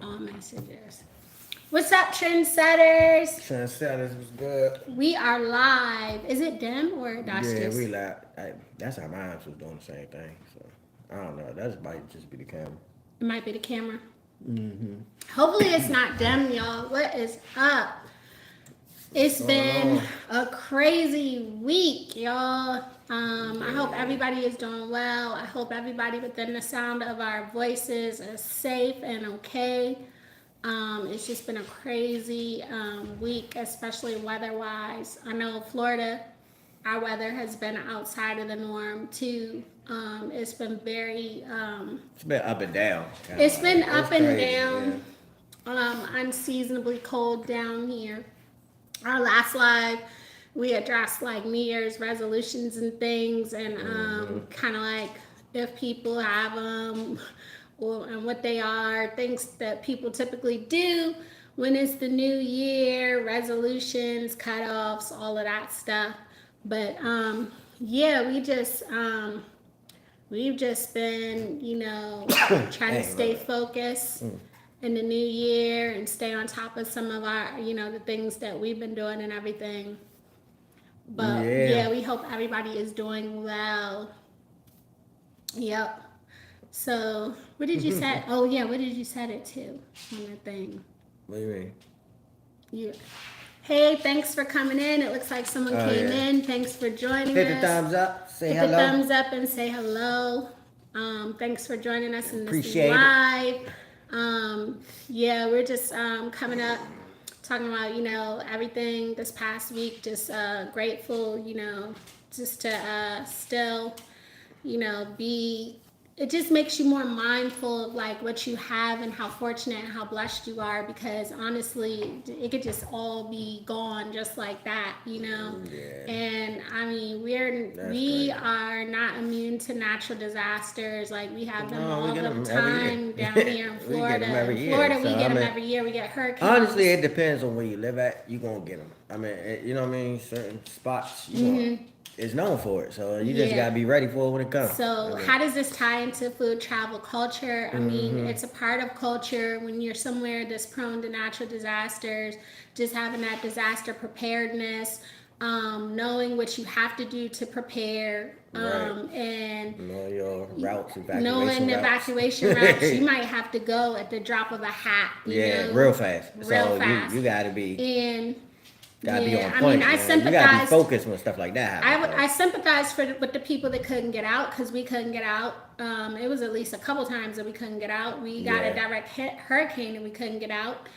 All messages. What's up, trendsetters? Trendsetters was good. We are live. Is it dim or that's Yeah, just... we live. That's how mine was doing the same thing. So I don't know. That might just be the camera. It might be the camera. Mm-hmm. Hopefully it's not dim, y'all. What is up? It's been a crazy week, y'all. I hope everybody is doing well. I hope everybody within the sound of our voices is safe and okay. It's just been a crazy week, especially weather-wise. I know Florida, our weather has been outside of the norm too. It's been very... it's been up and down. It's been up and down. Yeah. Unseasonably cold down here. Our last live, we addressed like New Year's resolutions and things, and kind of like if people have them, and what they are, things that people typically do when it's the new year, resolutions, cutoffs, all of that stuff. But yeah, we've just been, trying to stay focused in the new year and stay on top of some of our, the things that we've been doing and everything. But yeah, we hope everybody is doing well. Yep. So what did you set? Oh yeah, what did you set it to on the thing? What do you mean? Yeah. Hey, thanks for coming in. It looks like someone came in. Thanks for joining us. Hit the thumbs up. Say Hit hello. the thumbs up and say hello. Thanks for joining us in this Appreciate live. Yeah, we're just coming up, talking about, everything this past week. Just grateful, just to still, be... It just makes you more mindful of like what you have and how fortunate and how blessed you are, because honestly it could just all be gone just like that, Yeah. And I mean we are not immune to natural disasters. Like we have them all the time down here in Florida. We get them every year. We get hurricanes. Honestly, it depends on where you live at. You're gonna get them. I mean, you know what I mean? Certain spots it's known for it, so you just gotta be ready for it when it comes. So how does this tie into food travel culture? I mean, it's a part of culture when you're somewhere that's prone to natural disasters, just having that disaster preparedness, knowing what you have to do to prepare, and know your routes, evacuation routes. You might have to go at the drop of a hat. You know? Real fast. Real fast. You gotta be. And gotta be on point. I mean, I sympathize. You gotta be focused when stuff like that happens. I sympathize with the people that couldn't get out, because we couldn't get out. It was at least a couple times that we couldn't get out. We got a direct hurricane and we couldn't get out.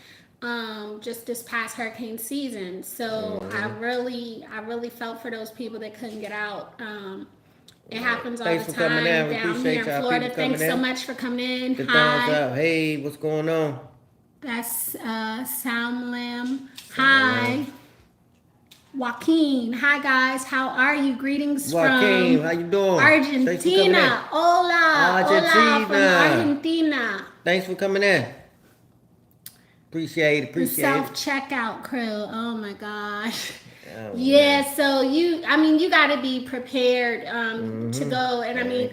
Just this past hurricane season. So I really felt for those people that couldn't get out. It happens all the time down here in Florida. Thanks so much for coming in. Hi. Thumbs up. Hey, what's going on? That's Samlam. Hi. Joaquin, hi guys, how are you? Greetings Joaquin, from how you doing? Argentina. Hola, Argentina. Hola from Argentina. Thanks for coming in. Appreciate it. The self-checkout crew. Oh my gosh. So you got to be prepared to go. And I mean,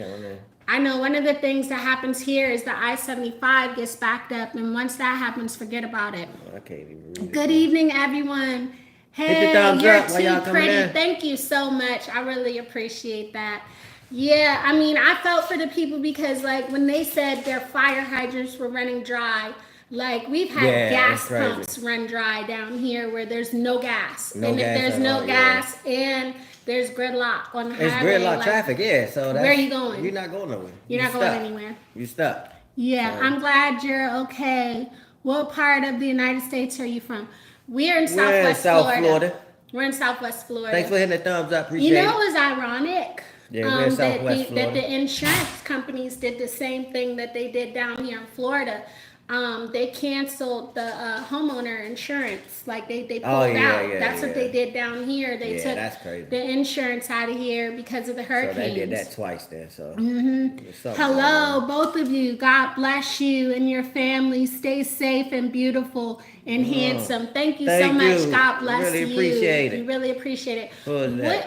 I know one of the things that happens here is the I-75 gets backed up, and once that happens, forget about it. I can't even read it. Good evening, everyone. Hey, you're too pretty. Thank you so much. I really appreciate that. Yeah, I mean, I felt for the people because, like, when they said their fire hydrants were running dry, like, we've had gas pumps run dry down here where there's no gas. And if there's no gas and there's gridlock on the highway. It's gridlock traffic, so that's... Where are you going? You're not going nowhere. You're not going anywhere. You're stuck. Yeah, I'm glad you're okay. What part of the United States are you from? We're in Southwest Florida. We're in Southwest Florida. Thanks for hitting the thumbs up. Appreciate it. It was ironic we're in Southwest Florida. that the insurance companies did the same thing that they did down here in Florida. They canceled the homeowner insurance. Like they pulled out. That's what they did down here. They took that's crazy. The insurance out of here because of the hurricanes. So they did that twice then. So hello, both of you. God bless you and your family. Stay safe and beautiful and handsome. Thank you so much. God bless you. Really appreciate it. We really appreciate it.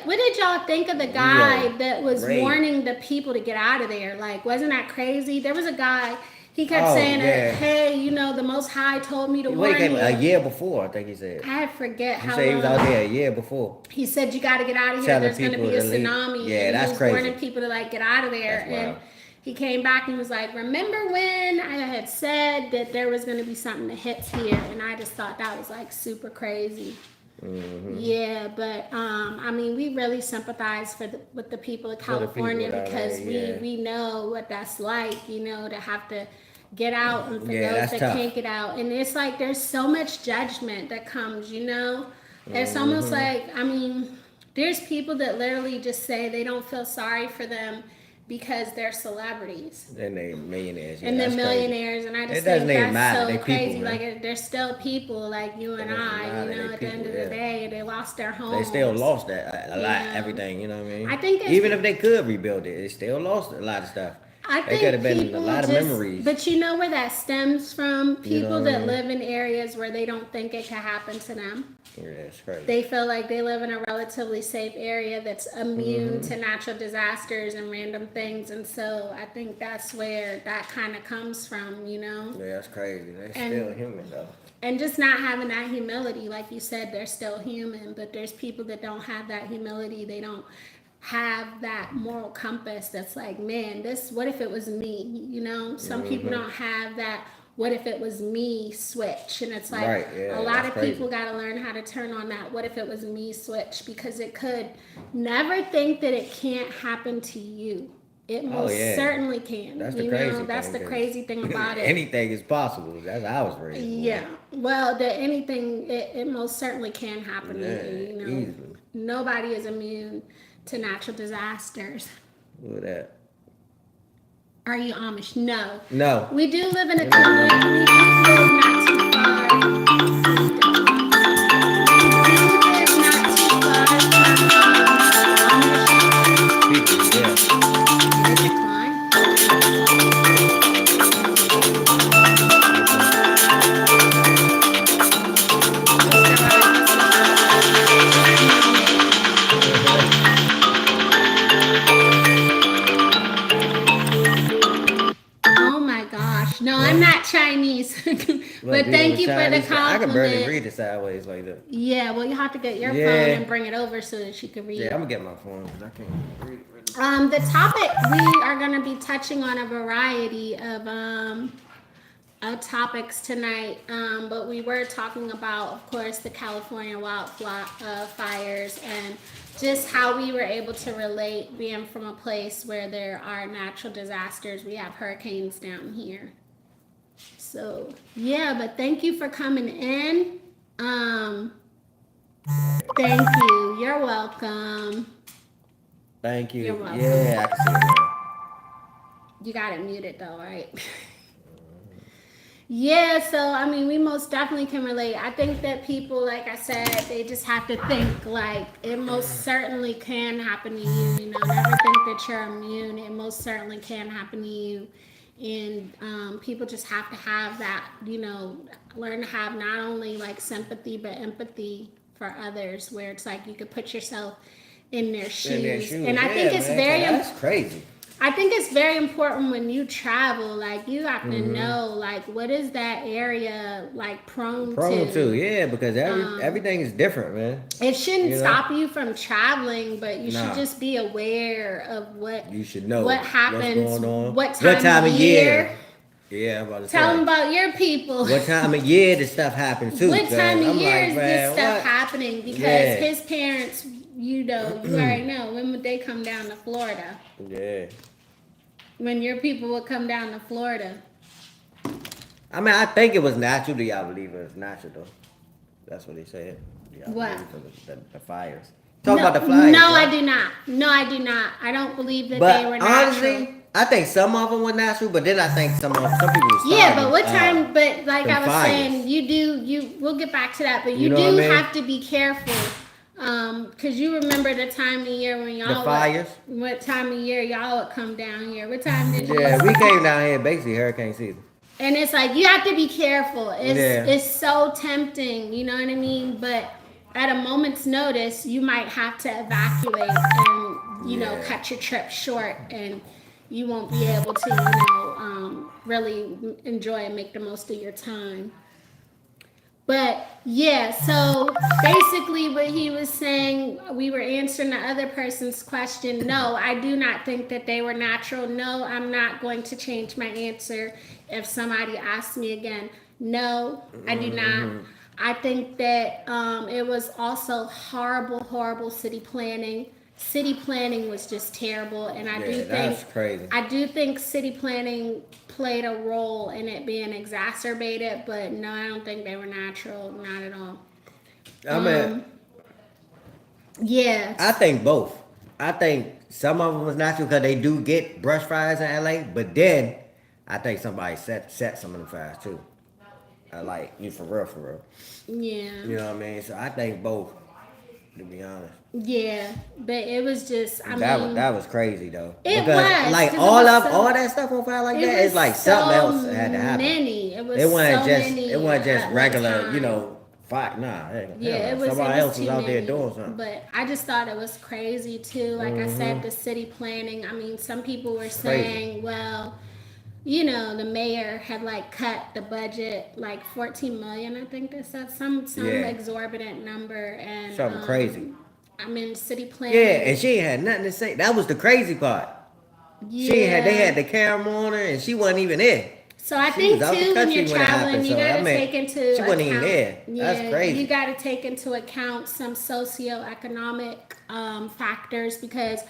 What did y'all think of the guy that was warning the people to get out of there? Like, wasn't that crazy? There was a guy. He kept saying, "Hey, you know, the Most High told me to warn you." A year before, I think he said. I forget how long. He said he was out there a year before. He said, "You got to get out of here. There's going to be a tsunami." Yeah, and that's he was crazy. warning people to like get out of there. And he came back and was like, "Remember when I had said that there was going to be something that hits here?" And I just thought that was like super crazy. Mm-hmm. Yeah, but I mean, we really sympathize with the people of California because we know what that's like, you know, to have to get out, and for those that can't get out. And it's like there's so much judgment that comes, you know. It's almost like, I mean, there's people that literally just say they don't feel sorry for them because they're celebrities. And they're millionaires. And they're millionaires. Crazy. And I just think that's so crazy. People, like, they're still people like you and I, you know, at the end of the day, they lost their homes. They still lost that, a lot, everything, you know what I mean? I think even if they could rebuild it, they still lost a lot of stuff. I think could have been a lot of memories. But you know where that stems from? People that live in areas where they don't think it could happen to them. Yeah, it's crazy. They feel like they live in a relatively safe area that's immune to natural disasters and random things. And so I think that's where that kind of comes from, you know? Yeah, that's crazy. They're still human, though. And just not having that humility. Like you said, they're still human. But there's people that don't have that humility. They don't have that moral compass that's like, man, what if it was me? You know, some people don't have that what if it was me switch. And it's like a lot of people got to learn how to turn on that what if it was me switch, because it could. Never think that it can't happen to you. It most certainly can. That's the crazy thing. That's the crazy thing about it. Anything is possible. That's how I was raised. Yeah. Well, anything, it most certainly can happen to you. You know, easily. Nobody is immune to natural disasters. Look at that. Are you Amish? No. No. We do live in a community. We do live not too far. No, I'm not Chinese. But thank you for the compliment. I can barely read it sideways like that. Yeah, well, you have to get your phone and bring it over so that you can read it. Yeah, I'm going to get my phone because I can't read it. The topic, we are going to be touching on a variety of topics tonight. But we were talking about, of course, the California wildfires and just how we were able to relate being from a place where there are natural disasters. We have hurricanes down here. So, yeah, but thank you for coming in. Thank you. You're welcome. Thank you. You're welcome. Yeah, I can see it now. You got it muted though, right? Yeah, so I mean, we most definitely can relate. I think that people, like I said, they just have to think like it most certainly can happen to you. You know, never think that you're immune. It most certainly can happen to you. And people just have to have that, you know, learn to have not only like sympathy, but empathy for others, where it's like you could put yourself in their shoes. And I think it's that's crazy. I think it's very important when you travel, like you have to know, like what is that area like prone to? Yeah, because everything is different, man. It shouldn't stop you from traveling, but you should just be aware of what you should know, what happens, what's going on, what time of year. Yeah, I'm about to tell them about your people. What time of year this stuff happens too? What time of year is this stuff happening? Because his parents, you know, you already know, when would they come down to Florida? Yeah. When your people would come down to Florida. I mean, I think it was natural. Do y'all believe it was natural though? That's what they said. What? The fires. Talk about the fires. No, right? I do not. No, I do not. I don't believe that they were natural. Honestly, I think some of them were natural, but then I think some people were starving. Yeah, but what time? But like I was saying, we'll get back to that. But you do have to be careful. Cause you remember the time of year when y'all what time of year y'all would come down here? What time did you? Yeah, we came down here basically hurricane season. And it's like you have to be careful. It's so tempting, you know what I mean? But at a moment's notice, you might have to evacuate and you know cut your trip short, and you won't be able to really enjoy and make the most of your time. But yeah, so basically what he was saying, we were answering the other person's question. No, I do not think that they were natural. No, I'm not going to change my answer if somebody asks me again. No, I do not. I think that it was also horrible, horrible city planning. City planning was just terrible, and that's crazy. I do think city planning played a role in it being exacerbated, but no, I don't think they were natural, not at all. I mean, Yeah, I think both. I think some of them was natural because they do get brush fires in LA, but then I think somebody set some of them fires too. Like you for real. yeah, You know what I mean? So I think both, to be honest. yeah, but it was just, That was crazy though. It because, was, like 'cause all that stuff on fire like it that, it's was like so something else had to happen. many. It was wasn't so just many it wasn't just at one regular, time. fire. Nah, Yeah, it was. somebody It was else was too out there many. doing something. But I just thought it was crazy too. Like I said, the city planning. I mean, some people were Crazy. saying, well, you know, the mayor had like cut the budget like 14 million. I think they said some Yeah. exorbitant number, and Something crazy. I mean, city planning. Yeah, and she ain't had nothing to say. That was the crazy part. Yeah. She had they had the camera on her and she wasn't even there. So I She think was out the too, when country you're when it traveling, happened, you so, got I to mean, take into she wasn't even account. there. That's crazy. You got to take into account some socioeconomic factors, because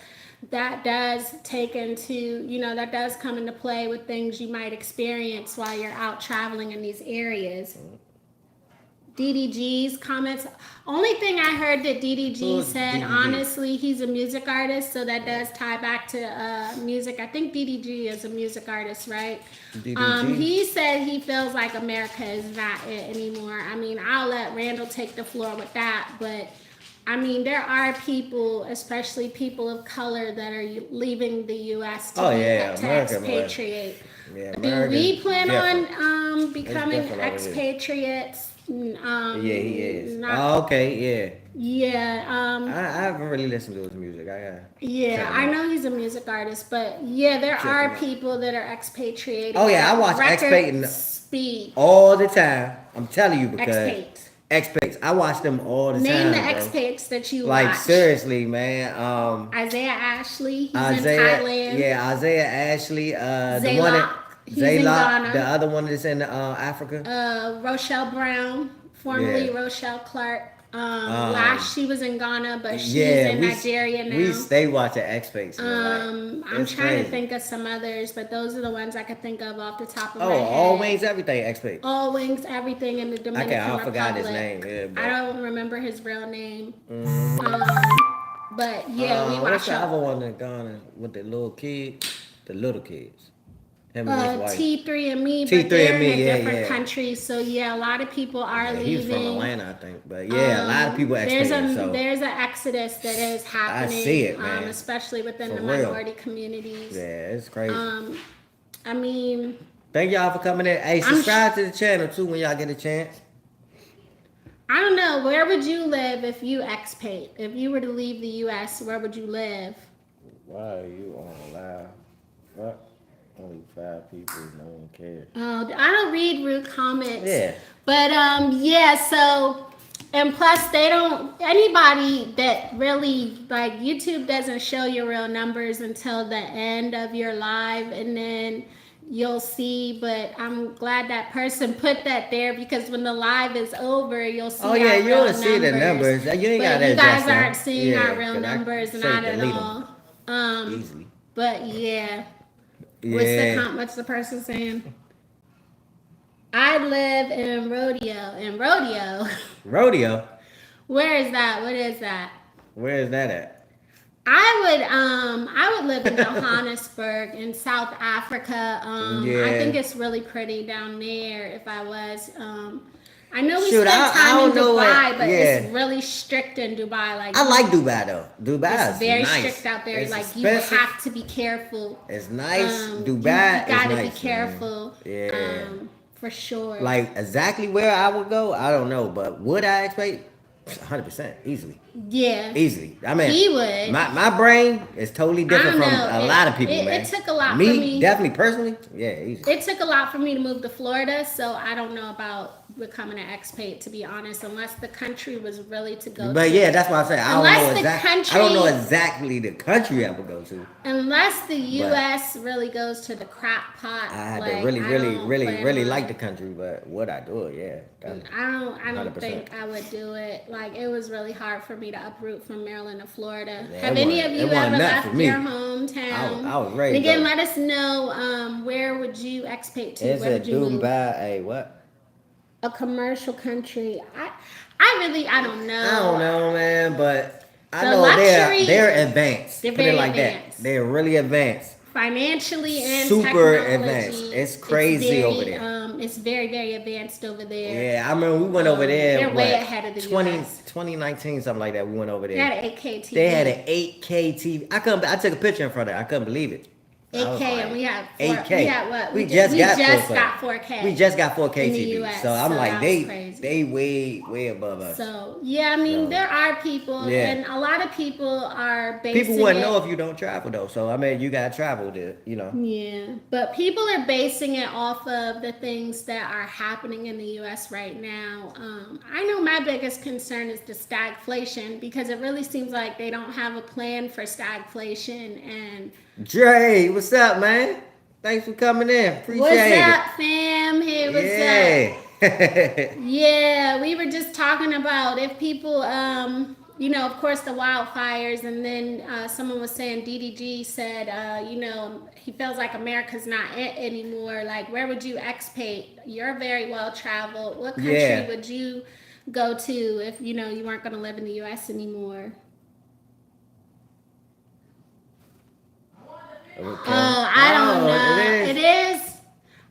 that does that does come into play with things you might experience while you're out traveling in these areas. DDG's comments. Only thing I heard that DDG Who's said, DDG? honestly, he's a music artist, so that does tie back to music. I think DDG is a music artist, right? DDG? He said he feels like America is not it anymore. I mean, I'll let Randall take the floor with that, but I mean, there are people, especially people of color, that are leaving the U.S. to expatriate. Yeah, Do we plan different. on becoming different over here. expatriates? Yeah, he is. Not, Okay, yeah. yeah. I haven't really listened to his music. Yeah, I know he's a music artist, but yeah, there Check are him out. people that are expatriating. Oh yeah, I watch Record expating speed. all the time. I'm telling you because Expats. expats. I watch them all the Name time. the bro. expats that you Like watch. seriously, man. Isaiah Ashley, he's in Isaiah, Thailand. yeah, Isaiah Ashley, the Zaylock, one that he's in Ghana. the other one that's in Africa. Rochelle Brown, formerly Yeah. Rochelle Clark. Last she was in Ghana, but she's in we Nigeria now. We stay watching expats. I'm it's trying crazy. to think of some others, but those are the ones I could think of off the top of my head. All wings, everything expats. All Wings, everything in the Dominican I forgot his Republic. name. Yeah, but, I don't remember his real name. mm, But yeah, we what's watch the other one that gone with the little kids? Him and his wife. T3andMe, but T3 they're and in Me, a yeah, different yeah. country. So yeah, a lot of people are Yeah, leaving. he was from Atlanta, I think. But yeah, a lot of people There's expating. there's an exodus that is happening. see it, man. Especially within For the real. minority communities. Yeah, it's crazy. I mean, Thank y'all for coming in. Hey, subscribe to the channel too when y'all get a chance. I don't know. Where would you live if you expat? If you were to leave the U.S., where would you live? Why are you on live? What? Only 5 people, no one cares. Oh, I don't read rude comments. Yeah. But yeah, so and plus they don't anybody that really like YouTube doesn't show your real numbers until the end of your live, and then you'll see. But I'm glad that person put that there, because when the live is over, you'll see. Oh yeah, our you'll real see the numbers. You ain't got But to you guys adjust them. aren't seeing Yeah, our real 'cause I numbers, say not at delete 'em all. Easily. But yeah. Yeah. What's the person saying? I live in Rodeo. Rodeo? Where is that? What is that? Where is that at? I would live in Johannesburg in South Africa. Yeah. I think it's really pretty down there if I was. I know we Shoot, spent I time in don't know Dubai, what- but yeah. it's really strict in Dubai. Like I like Dubai though. Dubai it's is very nice. strict out there. It's like expensive. you have to be careful. It's nice. You Dubai is gotta nice. be careful. Yeah. For sure. Like exactly where I would go, I don't know. But would I expect? 100%, easily. Yeah. Easily. I mean, He would. my brain is totally different from know. a lot of people, It man. took a lot for Me, me. definitely, personally, yeah, easy. It took a lot for me to move to Florida, so I don't know about becoming an expat, to be honest, unless the country was really to go But to. yeah, that's why I say I don't know exactly the country I would go to. Unless the But U.S. really goes to the crap pot. I had like, to really, I really, don't really, plan really on- like the country, but would I do it? Yeah. I don't 100%. think I would do it. Like, it was really hard for me to uproot from Maryland to Florida. Yeah, Have it any wasn't- of it you wasn't ever nothing for left me. your hometown? I was ready And to again, go. let us know, where would you expat to? It's Where a would you move? Dubai, a what? A commercial country. I don't know. I don't know, man, but I The know luxury- they're advanced. They're Put it very like advanced. that. They're really advanced. Financially and Super technology, advanced. It's crazy over there. It's very, very advanced over there. Yeah, I remember we went over there. They're way ahead of the 2019, something like that. We went over They there. had an 8K TV. They had an 8K TV. I took a picture in front of it. I couldn't believe it. 8K, and we had 8K. We had what? We just got 4K. We just got 4K in the TV. US, so I'm so like, that was crazy. they way above us. So yeah, I mean, No. there are people, Yeah. and a lot of people are basing People wouldn't it- know if you don't travel though. So I mean, you gotta travel to, Yeah, but people are basing it off of the things that are happening in the U.S. right now. I know my biggest concern is the stagflation, because it really seems like they don't have a plan for stagflation. And Dre, what's up, man? Thanks for coming in. Appreciate what's it. up, fam? Hey, what's up? Yeah. Yeah, we were just talking about if people, of course, the wildfires, and then someone was saying, DDG said, he feels like America's not it anymore. Like, where would you expat? You're very well traveled. What country Yeah. would you go to if, you weren't going to live in the U.S. anymore? Okay. Oh, I don't know. It is.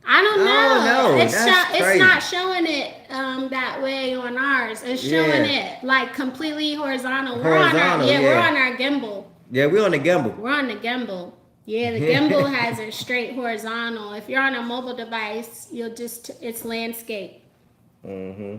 I don't know. That's It's crazy. not showing it that way on ours. It's showing it like completely horizontal. We're on our gimbal. Yeah, we're on the gimbal. We're on the gimbal. Yeah, the gimbal has it straight horizontal. If you're on a mobile device, it's landscape. Mm-hmm.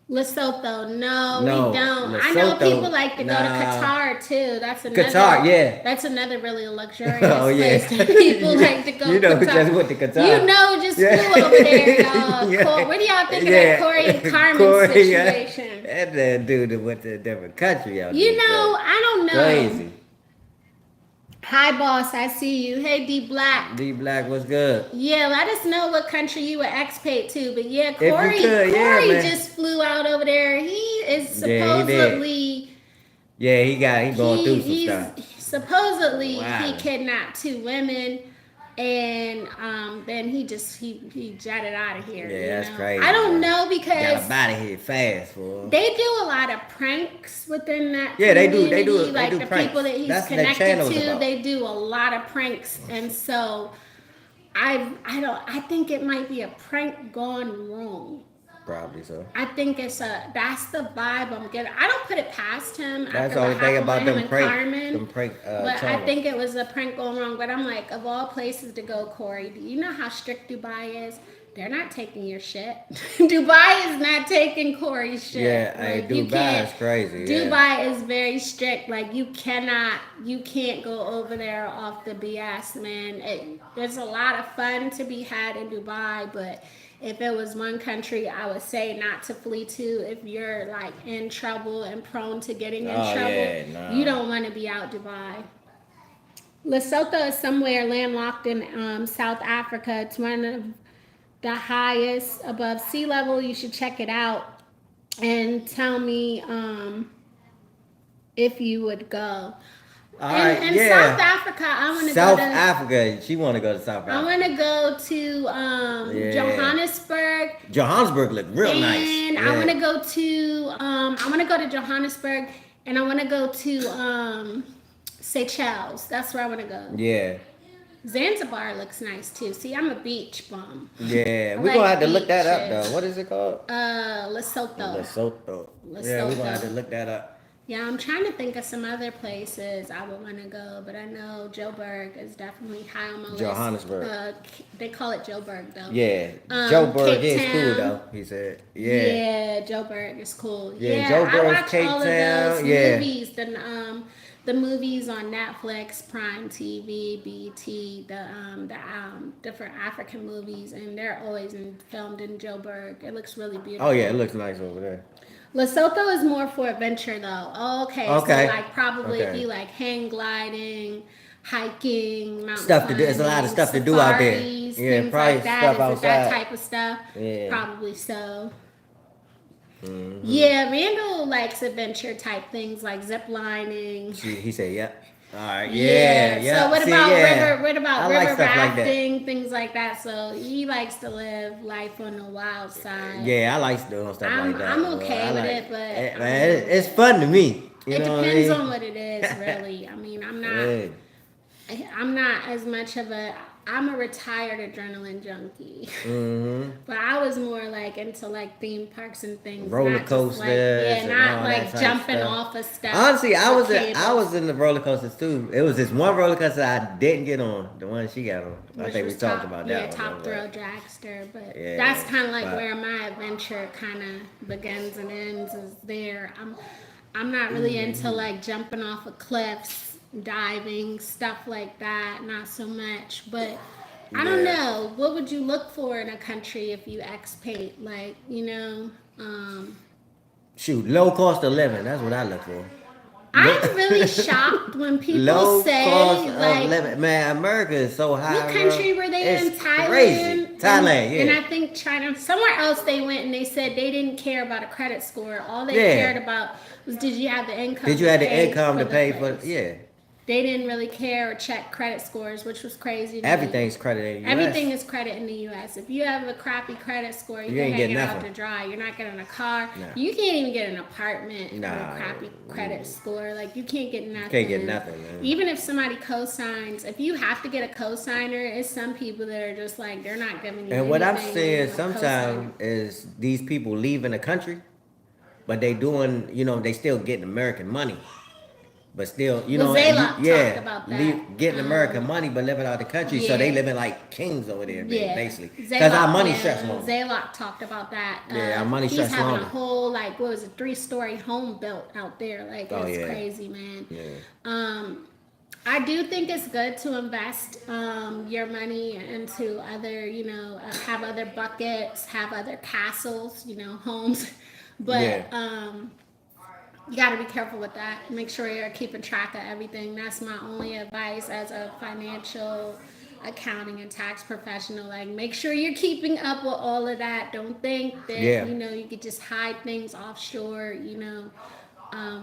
Lesotho, no, No, we don't. I Lesotho, know people like to go to nah. Qatar too. That's another. Qatar, yeah. That's another really luxurious Oh, yeah. place that people like to go. You know, Qatar. we just went to Qatar. Just Yeah. flew over there, y'all. Yeah. What do y'all think of Yeah. that Corey and Carmen Corey, situation? That dude that went to a different country out there. I don't know. Crazy. Hi, boss. I see you. Hey, D Black. D Black, what's good? Yeah, let us know what country you would expat to. But yeah, you Corey could, yeah, man. just flew out over there. He is Yeah, he did. supposedly. Yeah, he going through some stuff. Supposedly Wow. he kidnapped 2 women, and then he jetted out of here. Yeah, that's crazy. I don't man. know, because Got him out of here fast, fool. they do a lot of pranks within that. Yeah, they do. community. They do. Like they do the pranks. people that he's That's what their connected channel's to, about. they do a lot of pranks, and so I think it might be a prank gone wrong. Probably so. I think that's the vibe I'm getting. I don't put it past him. That's after the only what thing happened about with him them and prank. Carmen. Them prank. But I channels. think it was a prank going wrong. But I'm like, of all places to go, Corey, do you know how strict Dubai is? They're not taking your shit. Dubai is not taking Corey's shit. Yeah, hey, Like, you Dubai can't- is crazy. Dubai is very strict. Like, you can't go over there off the BS, man. There's a lot of fun to be had in Dubai, but if it was one country I would say not to flee to, if you're like in trouble and prone to getting in trouble, yeah, nah. you don't want to be out Dubai. Lesotho is somewhere landlocked in South Africa. It's one of the highest above sea level. You should check it out and tell me if you would go. All right, in yeah. South Africa, I want to go South to. Africa. She want to go to South I Africa. want to go to Yeah. Johannesburg, Johannesburg look real nice. and Yeah. I want to go to Johannesburg, and I want to go to Seychelles. That's where I want to go. Yeah. Zanzibar looks nice too. See, I'm a beach bum. Yeah. I We're like gonna have to look that up beaches. though. What is it called? Lesotho. Yeah, we're gonna have to look that up. Yeah, I'm trying to think of some other places I would want to go, but I know Joburg is definitely high on my list. Johannesburg. They call it Joburg though. Yeah, Joburg Cape is cool Town. though. He said, yeah, Yeah, Joburg is cool. yeah, Yeah, I Joburg, watch Cape all of those Town, yeah. movies. The movies on Netflix, Prime TV, BT, the different African movies, and they're always filmed in Joburg. It looks really beautiful. Oh yeah, it looks nice over there. Lesotho is more for adventure though. Okay, Okay. so like probably if Okay. you like hang gliding, hiking, mountain Stuff to do. There's a lot of stuff to do out there. safaris, Yeah, things probably like that. stuff Is it outside. that type of stuff? Yeah. Probably so. Mm-hmm. Yeah, Randall likes adventure type things like zip lining. He said, yep. All right. Yeah. Yeah. So what See, about yeah. river? What about I like river stuff like that. rafting? Things like that. So he likes to live life on the wild side. Yeah, I like doing stuff like that. I'm okay I with like, it, but man, it's fun to me. You it know depends what I mean? on what it is, really. I mean, Yeah. I'm not as much of a. I'm a retired adrenaline junkie, Mm-hmm. but I was more like into like theme parks and things, Roller not just, coasters like, yeah, and not all like that type jumping stuff. off of stuff. Honestly, I with was cables, in the roller coasters too. It was this one roller coaster I didn't get on, the one she got on. I which think we was talked top, about yeah, that. Top one, Thrill Dragster, but Yeah, that's kind of like but- where my adventure kind of begins and ends is there. I'm not really into like jumping off of cliffs, diving, stuff like that. Not so much, but I don't Yeah. know. What would you look for in a country if you expat? Like, Shoot, low cost of living. That's what I look for. I'm really shocked when people Low say cost of like, living. Man, America is so high. what country bro. were they in? It's Thailand. Crazy. Thailand, yeah. And I think China. Somewhere else they went and they said they didn't care about a credit score. All they Yeah. cared about was did you have the income? Did you have the pay income to the pay for? place. Yeah. They didn't really care or check credit scores, which was crazy. to me. Everything's credited in the US. Everything is credit in the U.S. If you have a crappy credit score, You you're ain't getting hanging out nothing. to dry. You're not getting a car. Nah. You can't even get an apartment with Nah. a crappy credit score. Like you can't get nothing. Can't get nothing, man. Even if somebody co-signs, if you have to get a co-signer, it's some people that are just like they're not giving you. And what I'm anything saying with a sometimes is these people leaving the country, but they doing, they still getting American money. But still, Well, Zaylock talked about that. getting American money, but living out the country, so they living like kings over there, Yeah, basically. Because our money stretch long. Zaylock talked about that. Yeah, our money he's stretch having longer. a whole like what was it, 3-story home built out there. Like Oh, it's yeah. crazy, man. Yeah. I do think it's good to invest your money into other, have other buckets, have other castles, homes, but Yeah. you got to be careful with that. Make sure you're keeping track of everything. That's my only advice as a financial accounting and tax professional. Like, make sure you're keeping up with all of that. Don't think that, Yeah. you could just hide things offshore,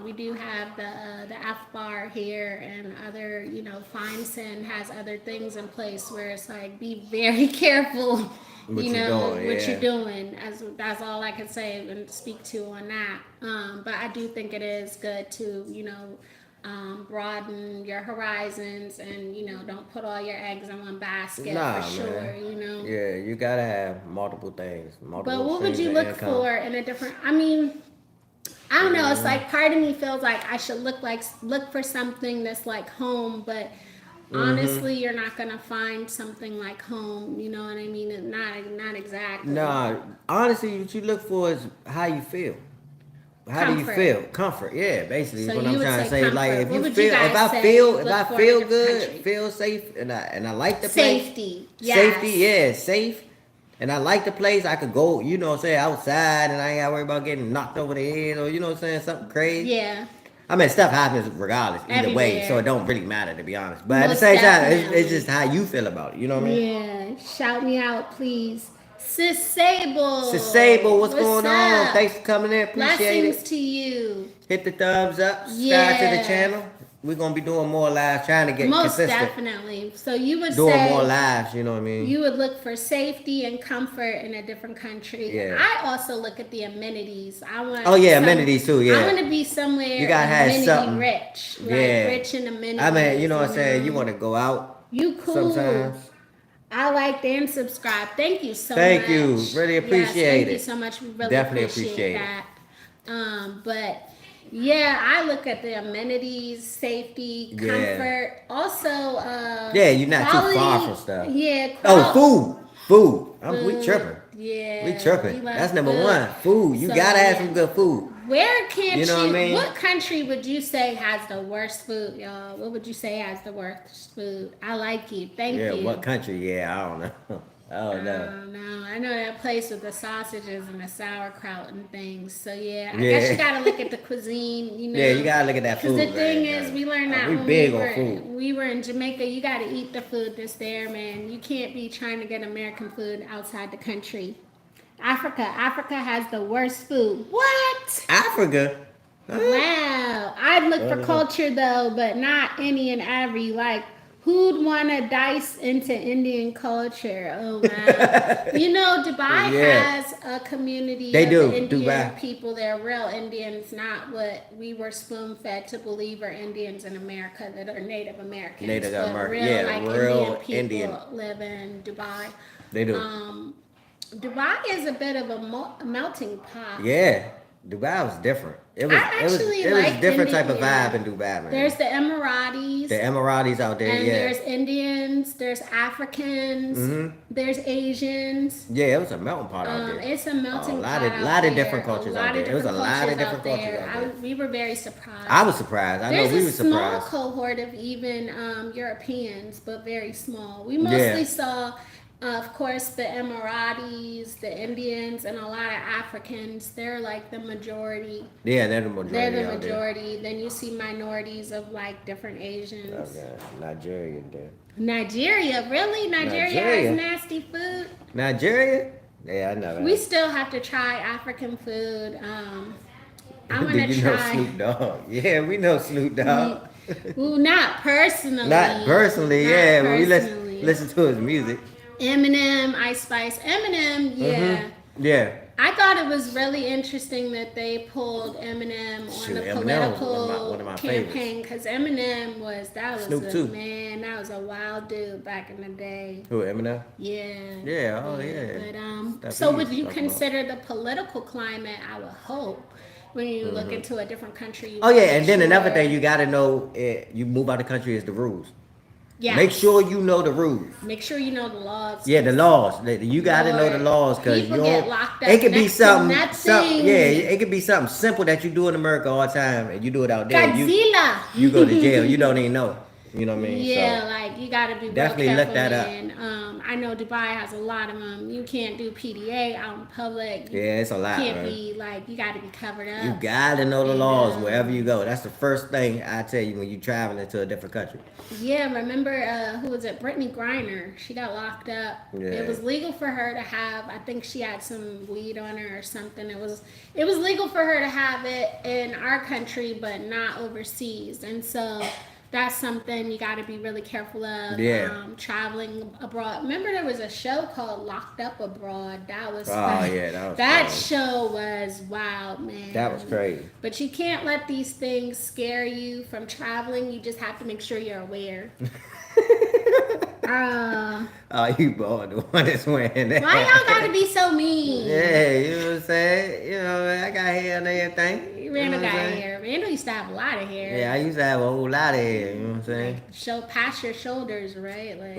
we do have the F bar here and other, FineSend has other things in place where it's like, be very careful. What you're doing, what yeah. you're doing. That's all I can say and speak to on that. But I do think it is good to, broaden your horizons and, don't put all your eggs in one basket Nah, for sure, man. Yeah, you gotta have multiple things. But what would you look for in a different, I don't know, it's like part of me feels like I should look for something that's like home, but honestly, you're not gonna find something like home. You know what I mean? It's not exactly. Nah, honestly, what you look for is how you feel. How do you Comfort. feel? Comfort, yeah, basically. So what you I'm would trying to say say, like, comfort. if What you would feel, you guys if I say feel, you if look I for in a feel different good, country? feel safe, and I like the place. Safety. Yes. Safety, yeah, safe. And I like the place. I could go, outside, and I ain't gotta worry about getting knocked over the head or something crazy. Yeah. I mean, stuff happens regardless, either way, Everywhere. so it don't really matter, to be honest. But at the Most same time, definitely. it's just how you feel about it. You know what I mean? Yeah. Shout me out, please. Sis Sable. What's going on? up? Thanks for coming in. Appreciate Blessings it. to you. Hit the thumbs up. Subscribe to Yeah. the channel. We're gonna be doing more lives, trying to get Most consistent. definitely. So you would Doing say more lives, you know what I mean? you would look for safety and comfort in a different country. Yeah. I also look at the amenities. I want. Oh, yeah, amenities too, yeah. I want to be somewhere You gotta have amenity something. rich, like Yeah. rich in amenities. I mean, you know what I'm saying? You want to go out You cool. sometimes. I liked and subscribe. Thank you so Thank much. you. Really appreciate Thank it. you so much. We really Definitely appreciate appreciate it. that. But Yeah, I look at the amenities, safety, Yeah. comfort. Also, Yeah, you're not quality, too far from stuff. Yeah, Oh, food. We food. tripping. Yeah, We tripping. love That's number food. one. Food. You So, gotta have yeah. some good food. Where can't You know what I mean? What country would you say has the worst food, y'all? What would you say has the worst food? I like you. Thank you. Yeah, what country? Yeah, I don't know. I don't know. No, I know that place with the sausages and the sauerkraut and things. So yeah, I guess you gotta look at the cuisine. You know. Yeah, you gotta look at that food. Because the thing right? is, we learned that we when big on food. we were in Jamaica. You gotta eat the food that's there, man. You can't be trying to get American food outside the country. Africa has the worst food. What? Africa. Huh? Wow. I'd look for culture though, but not any and every. Like, who'd want to dice into Indian culture? Oh wow. You know, Dubai has a community They of do, Indian Dubai. people. They're real Indians, not what we were spoon fed to believe are Indians in America that are Native Americans. Native But American. real, Yeah, like real Indian people live in Dubai. They do. Dubai is a bit of a melting pot. Yeah. Dubai was different. It was like a different type of India. vibe in Dubai, man. There's the Emiratis. The Emiratis out there, And yeah. there's Indians, there's Africans, there's Asians. Yeah, it was a melting pot out there. It's a melting pot. A lot of different cultures out there. It was a lot of different cultures out there. We were very surprised. I was surprised. I know we were There's a small surprised. cohort of even Europeans, but very small. We mostly saw, of course, the Emiratis, the Indians, and a lot of Africans. They're like the majority. Yeah, they're the majority. They're the out majority. Then you see minorities of like different Asians. There. Okay, Nigerian there. Nigeria, really? Nigeria has nasty food. Nigeria? Yeah, I know that. We still have to try African food. I want to Did you try. know Snoop Dogg? Yeah, we know Snoop Dogg. Well, not personally. Not personally, yeah. But we personally. listen to his music. Eminem, Ice Spice. Eminem, yeah. Yeah. I thought it was really interesting that they pulled Eminem on the Eminem was political one of my campaign because Eminem Snoop too. Man, that was a wild dude back in the day. Who, Eminem? Yeah. Yeah, oh yeah. But so would you consider the political climate? I would hope when you look into a different country. Oh yeah, and then another thing you got to know: you move out of the country is the rules. Yeah. Make sure you know the rules. Make sure you know the laws. Yeah, the laws. You got to know the laws because people get locked up. It could be something. Yeah, it could be something simple that you do in America all the time, and you do it out there. Godzilla. You go to jail. You don't even know. You know what I mean? Yeah, so, like you got to be definitely real look careful, that man. I know Dubai has a lot of them. You can't do PDA out in public. Yeah, it's a lot. You can't man. be like you got to be covered up. You got to know the laws wherever you go. That's the first thing I tell you when you traveling to a different country. Yeah, remember who was it? Brittany Griner. She got locked up. Yeah. It was legal for her to have. I think she had some weed on her or something. It was legal for her to have it in our country, but not overseas. And so that's something you got to be really careful of. Yeah. Traveling abroad. Remember there was a show called Locked Up Abroad. That was that show was wild, man. That was crazy. But you can't let these things scare you from traveling. You just have to make sure you're aware. Oh, you boy, the one that's wearing that. Why y'all gotta be so mean? Yeah, you know what I'm saying? You know, I got hair and everything. Randal got hair. Randal used to have a lot of hair. Yeah, I used to have a whole lot of hair, you know what I'm saying? Show past your shoulders, right? Like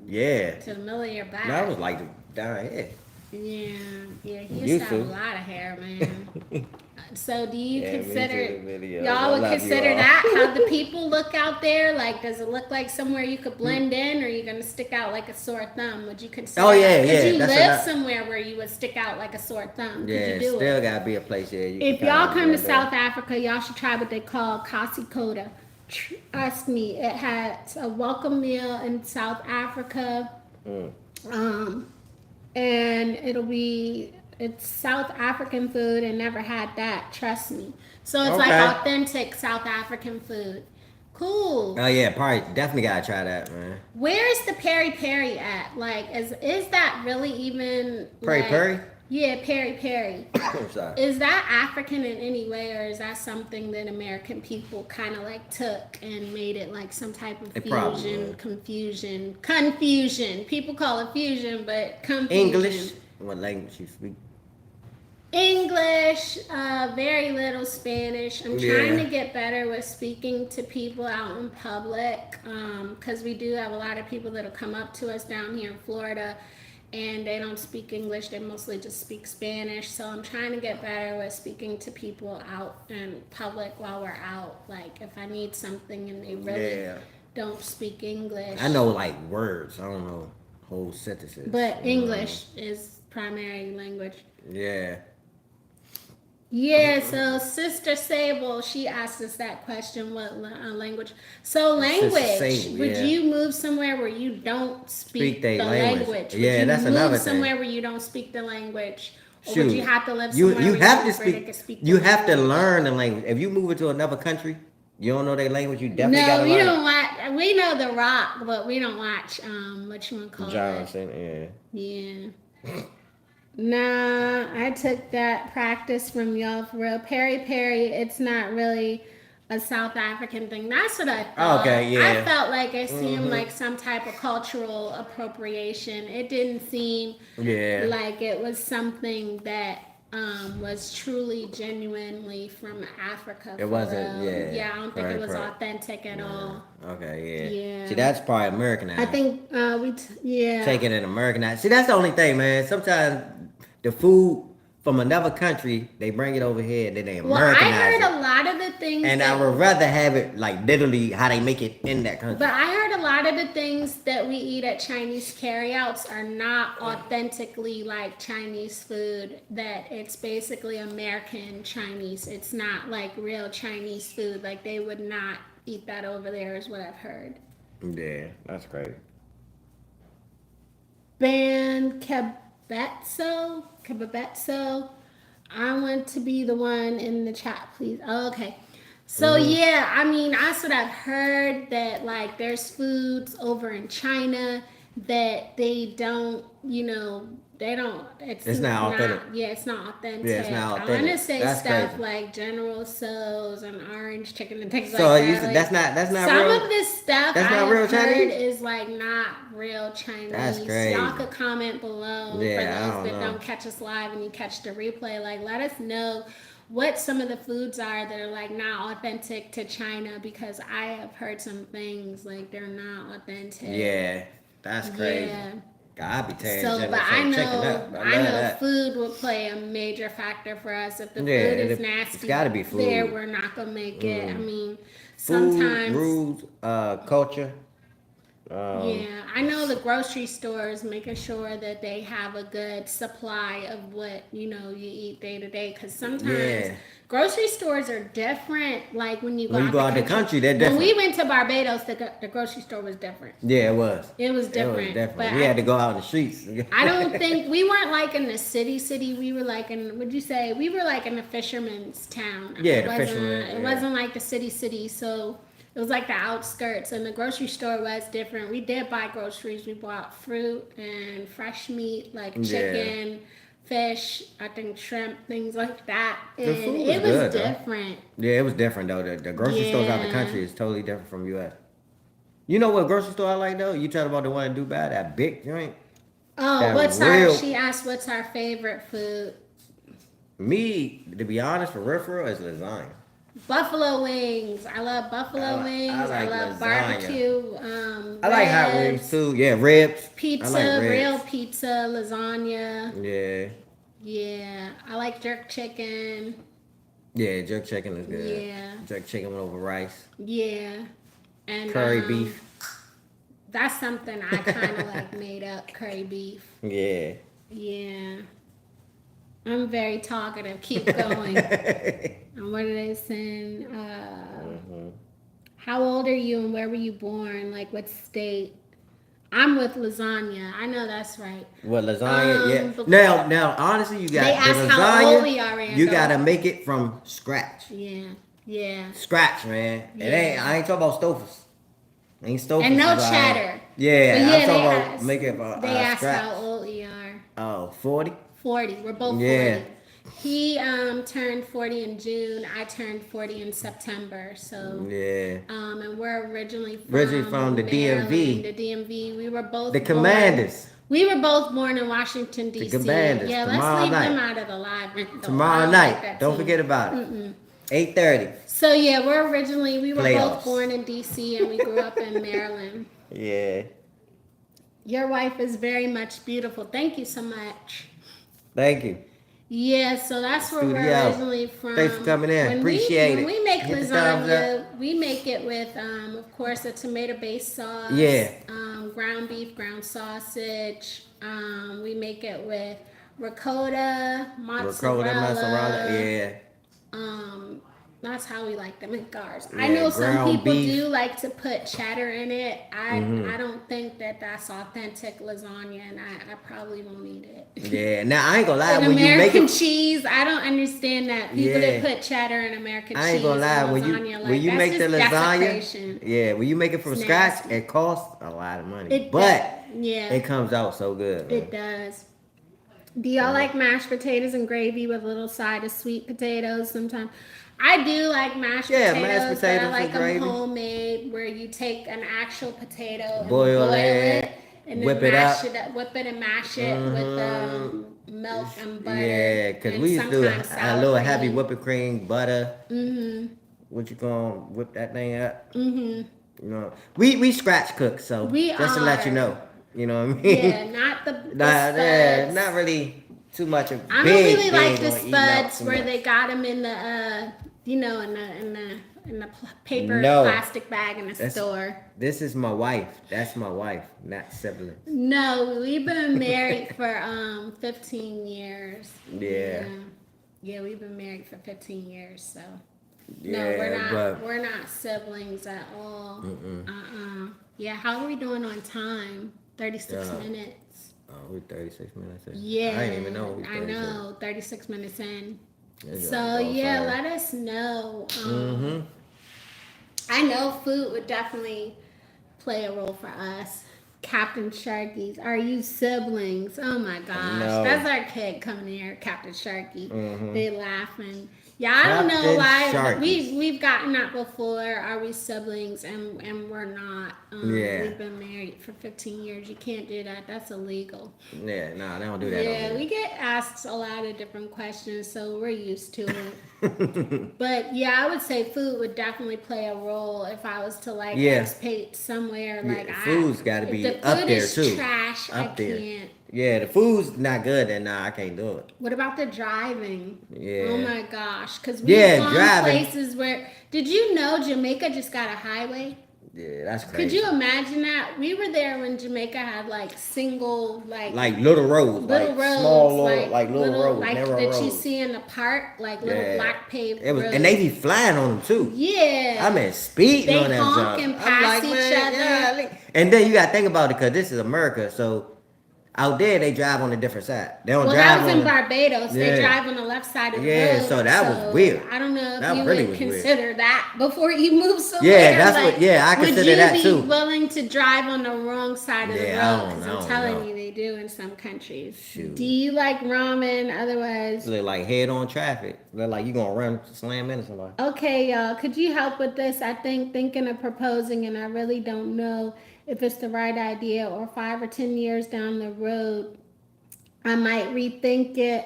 yeah. to the middle of your back. That was like down here. Yeah, he used to have a lot of hair, man. So do you consider, y'all would consider that how the people look out there? Like, does it look like somewhere you could blend in, or are you going to stick out like a sore thumb? Would you consider Because you live somewhere where you would stick out like a sore thumb. Yeah, could you do still got to be a place there. If y'all come to South Africa, y'all should try what they call kasi koda. Ask me. It has a welcome meal in South Africa. And it's South African food and never had that, trust me. So it's like authentic South African food. Cool. Oh yeah, probably definitely gotta try that, man. Where's the peri peri at? Like, is that really even peri? Yeah, peri peri. I'm sorry. Is that African in any way, or is that something that American people kind of like took and made it like some type of confusion? People call it fusion, but confusion. English. What language you speak? English, very little Spanish. I'm trying Yeah. to get better with speaking to people out in public because we do have a lot of people that'll come up to us down here in Florida and they don't speak English. They mostly just speak Spanish. So I'm trying to get better with speaking to people out in public while we're out. Like if I need something and they really Yeah. don't speak English. I know like words. I don't know whole sentences. But English is primary language. Yeah. Yeah, so Sister Sable, she asked us that question, what language? So language, Sable, would yeah. you move somewhere where you don't speak they the language? Yeah, would you that's move another thing. somewhere where you don't speak the language? Or Shoot. would you have to live You somewhere you where have to where they speak. can speak You the have to language? learn the language. If you move into another country, you don't know their language. You definitely No, gotta we learn. don't watch. We know The Rock, but we don't watch. What you want to call it? Johnson, yeah. Yeah. Nah, I took that practice from y'all for real. Peri Peri, it's not really a South African thing. That's what I thought. Okay, yeah. I felt like it seemed like some type of cultural appropriation. It didn't seem Yeah. like it was something that was truly, genuinely from Africa. It for wasn't, real. yeah. Yeah, I don't think it was Right. authentic at all. Okay, yeah. Yeah. See, that's probably Americanized. I think yeah. Taking it Americanized. See, that's the only thing, man. Sometimes the food from another country, they bring it over here and then they Well, I Americanize heard it. a lot of the things And that I would rather have it like literally how they make it in that country. But I heard a lot of the things that we eat at Chinese carryouts are not authentically like Chinese food. That it's basically American Chinese. It's not like real Chinese food. Like they would not eat that over there, is what I've heard. Yeah, that's crazy. Ban Kebetso. I want to be the one in the chat, please. Oh, okay. So yeah, I mean, that's what I've heard that like there's foods over in China that they don't, they don't. It's not authentic. Yeah, it's not authentic. Yeah, it's not I authentic. want to say That's stuff crazy. like General Tso's and orange chicken and things So like you that. said Like, that's not some real. of this stuff That's not I've real heard Chinese? is like not real Chinese. That's crazy. Y'all could comment below Yeah, I for don't those that know. don't catch us live and you catch the replay. Like, let us know what some of the foods are that are like not authentic to China, because I have heard some things like they're not authentic. Yeah, that's crazy. Yeah. God, I be tearing So, General but I Tso's chicken know, up. I love know that. food will play a major factor for us. If the Yeah, food is it's nasty, gotta be food. there we're not gonna make it. I mean, Food, sometimes. rules, culture. Yeah, I know the grocery stores making sure that they have a good supply of what you eat day to day. Because sometimes Yeah. grocery stores are different. Like when you go, When you go out the country, they're When we different. went to Barbados, the grocery store was different. Yeah, it was. It was different. But we had to go out in the streets. I don't think we weren't like in the city. We were like in. Would you say we were like in a fisherman's town? Yeah, it the wasn't, fisherman, It yeah. wasn't like the city. So it was like the outskirts, and the grocery store was different. We did buy groceries. We bought fruit and fresh meat, like chicken, fish, I think shrimp, things like that. And The food was it was good, though. different. Yeah, it was different though. The grocery stores out the Yeah. country is totally different from US. You know what grocery store I like though? You talking about the one in Dubai, that big joint? Oh, That she asked what's our favorite food? Me, to be honest, for real, is lasagna. Buffalo wings. I love buffalo wings. I like love lasagna. barbecue. I like hot wings ribs, too. Yeah, ribs. Pizza, I like ribs. real pizza, lasagna. Yeah. Yeah, I like jerk chicken. Yeah, jerk chicken is good. Yeah. Jerk chicken over rice. Yeah, and Curry beef. That's something I kind of like made up. Curry beef. Yeah. Yeah, I'm very talkative. Keep going. And what did I send? How old are you and where were you born? Like what state? I'm with lasagna. I know that's right. What lasagna? but- Yeah. Now, honestly, you got They the asked lasagna. how old we are, Randal. You gotta make it from scratch. Yeah. Scratch, man. It ain't. I ain't talking about Stouffer's. Ain't Stouffer's. And no is, cheddar. Yeah, But I'm they talking about asked, make it from They asked scratch. how old we are. Oh, 40? 40. We're both 40. Yeah. He turned 40 in June. I turned 40 in September. So Yeah. and we're originally from The Maryland, DMV. The DMV. We were both The born- Commanders. We were both born in Washington, D.C. Commanders, Yeah, let's tomorrow leave them night. out of the live. Though. I Tomorrow don't night. like that Don't team. forget about it. Mm-mm. 8:30. So yeah, we were Playoffs. both born in D.C. and we grew up in Maryland. Yeah. Your wife is very much beautiful. Thank you so much. Thank you. Yeah, so that's where we're Studio. originally from. Thanks for coming in. Appreciate when it. we make Hit the thumbs lasagna, we make it with, of course, a tomato-based sauce. Yeah. Ground beef, ground sausage. We make it with ricotta, mozzarella. Ricotta, mozzarella. Yeah. That's how we like them in cars. Yeah, I know some ground people beef. do like to put cheddar in it. I don't think that's authentic lasagna, and I probably won't eat it. Yeah. Now I ain't gonna lie. And When you make American it, cheese, I don't understand that people Yeah. that put cheddar in American I ain't cheese gonna lie. and When lasagna, you like, when you that's make the just lasagna, desecration. yeah, when you make it from It's scratch, nasty. it costs a lot of money. It But yeah, it comes out so good. Man. it does. Do y'all like mashed potatoes and gravy with a little side of sweet potatoes sometimes? I do like mashed Yeah, potatoes, mashed but I potatoes like with them gravy. homemade, where you take an actual potato and Boil it, and whip then it mash up. it up, whip it and mash it with milk and butter. Yeah, because and we used to do sometimes a sour little cream. heavy whipping cream, butter. Mm-hmm. What you gonna whip that thing up? Mm-hmm. You know, we scratch cook, so We just to let you are. know. You know what I mean? Yeah, not the yeah, spuds. not really too much of I don't big, really big like the on eating out spuds too where much. they got them in the in the paper No. plastic bag in the That's- store. This is my wife. That's my wife, not sibling. No, we've been married for 15 years. Yeah. Yeah, we've been married for 15 years, so Yeah, no, but we're not siblings at all. Yeah, how are we doing on time? 36 Yeah. minutes. oh, we're 36 minutes in. Yeah, I didn't even know. We I know, 36 minutes in. It's So about yeah, fire. let us know. Mhm. I know food would definitely play a role for us. Captain Sharky's. Are you siblings? Oh my gosh. No. That's our kid coming here, Captain Sharky. Mhm. They laughing. Yeah, I don't know Captain why. Sharky. We've gotten that before. Are we siblings? And we're not. Yeah. We've been married for 15 years. You can't do that. That's illegal. Yeah, nah, they don't do that. Yeah, over we get asked a lot of different questions, so we're used to it. But yeah, I would say food would definitely play a role if I was to like Yeah. expat somewhere. Yeah, Like food's gotta if be the food up there, is too. trash, I Up there. can't. Yeah, the food's not good, then nah, I can't do it. What about the driving? Yeah. Oh my gosh, because we've Yeah, gone driving. places where. Did you know Jamaica just got a highway? Yeah, that's crazy. Could you imagine that? We were there when Jamaica had like single like little roads, little like roads, small little, little roads, like narrow that roads. you see in the park, like little Yeah. black paved It was, roads. and they be flying on them too. Yeah. I mean, speeding They on that honk jump. and I'm pass each other. yeah. And then you gotta think about it, cause this is America, so out there they drive on a different side. They don't Well, drive that was on. in Barbados. Yeah. They drive on the left side of the Yeah, road. so that was weird. I don't know if That you really would was weird. consider that before you move somewhere. Yeah, that's like, what- yeah, I consider that Would too. you be willing to drive on the wrong side of the Yeah, I road? don't- Because I I'm don't telling know. you, they do in some countries. Shoot. Do you like ramen? Otherwise, Look like head on traffic. Look like you gonna run, slam into somebody. okay, y'all, could you help with this? I think thinking of proposing, and I really don't know if it's the right idea, or 5 or 10 years down the road, I might rethink it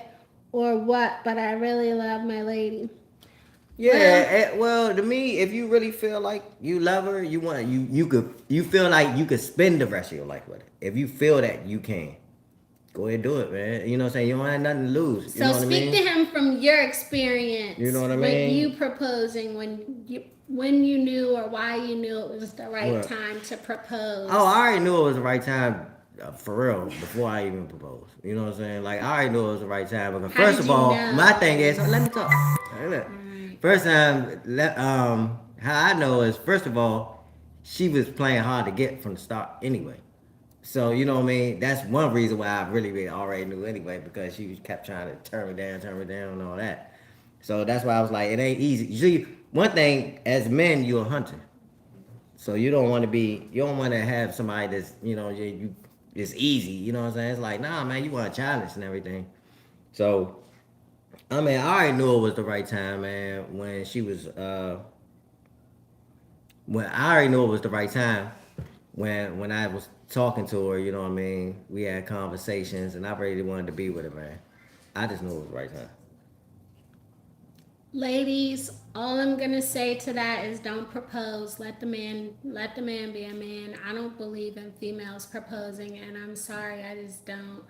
or what, but I really love my lady. Yeah, well, to me, if you really feel like you love her, you want you feel like you could spend the rest of your life with her. If you feel that you can, go ahead and do it, man. You know what I'm saying? You don't have nothing to lose. You So know what I speak mean? to him from your experience. You know what I With mean? you proposing, when you knew or why you knew it was the right What? time to propose. Oh, I already knew it was the right time. For real, before I even proposed. You know what I'm saying? Like, I already knew it was the right time. Because How first did of you all, know? my thing is, let me talk. Hey, look. Alright. First time, how I know is, first of all, she was playing hard to get from the start anyway. So, you know what I mean? That's one reason why I really already knew anyway, because she kept trying to turn me down, and all that. So that's why I was like, it ain't easy. You see, one thing, as men, you're a hunter. So you don't want to have somebody that's, it's easy, you know what I'm saying? It's like, nah, man, you want a challenge and everything. So, I mean, I already knew it was the right time, man, when she was, when I already knew it was the right time when I was talking to her, you know what I mean, we had conversations, and I really wanted to be with her, man. I just knew it was the right time. Ladies, all I'm gonna say to that is don't propose. Let the man be a man. I don't believe in females proposing, and I'm sorry, I just don't.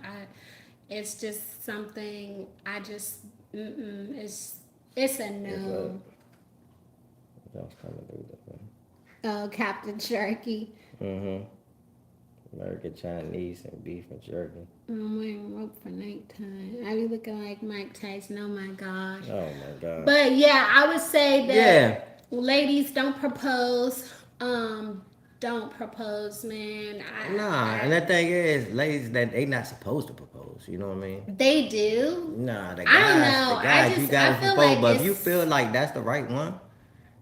It's just something I just, it's a It's like, no. that was coming through this one. Oh, Captain Sharky. Mm-hmm. American Chinese and beef and jerky. I'm wearing rope for nighttime. I be looking like Mike Tyson. Oh my gosh. Oh my God. But yeah, I would say Yeah. that ladies don't propose. Don't propose, man. Nah, and the thing is, ladies, that they not supposed to propose. You know what I mean? They do. Nah, I don't know. you I gotta feel propose. like But if you it's. feel like that's the right one,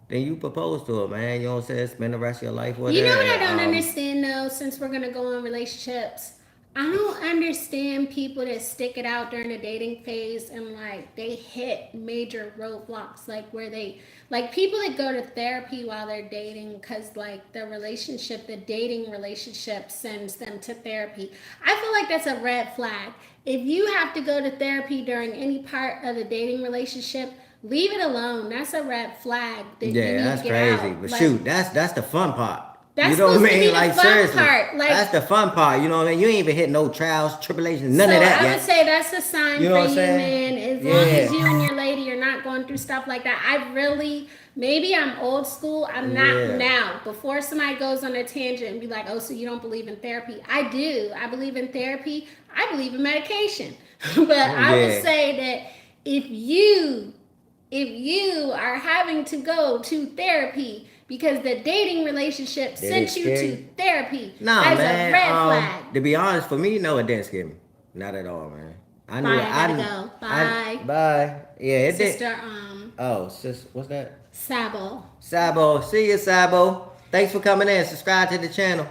then you propose to her, man. You know what I'm saying? Spend the rest of your life with You her. know what I And, don't understand though, since we're gonna go on relationships. I don't understand people that stick it out during the dating phase and like they hit major roadblocks, like where they like people that go to therapy while they're dating because like the dating relationship sends them to therapy. I feel like that's a red flag. If you have to go to therapy during any part of the dating relationship, leave it alone. That's a red flag that you yeah, need to that's get crazy. out. But Like shoot, that's the fun part. You that's know what supposed I to mean? be the Like fun seriously, part. Like, that's the fun part. You know what I mean? You ain't even hit no trials, tribulations, none so of that I would yet. say that's a sign You know for what I'm you, saying? man. As long as you and Yeah, your lady are not going through stuff like that. I really, maybe I'm old school. I'm not yeah. now. Before somebody goes on a tangent and be like, oh, so you don't believe in therapy? I do. I believe in therapy. I believe in medication. But I would Yeah. say that if you if you are having to go to therapy because the dating relationship Did it sent you scare to you? therapy, Nah, that is a man. red flag. To be honest, for me, no, it didn't scare me. Not at all, man. I knew Bye, it. I gotta go. Bye. Bye. Yeah, it did. Sister Oh, sis, what's that? Sabo. Sabo. See you, Sabo. Thanks for coming in. Subscribe to the channel.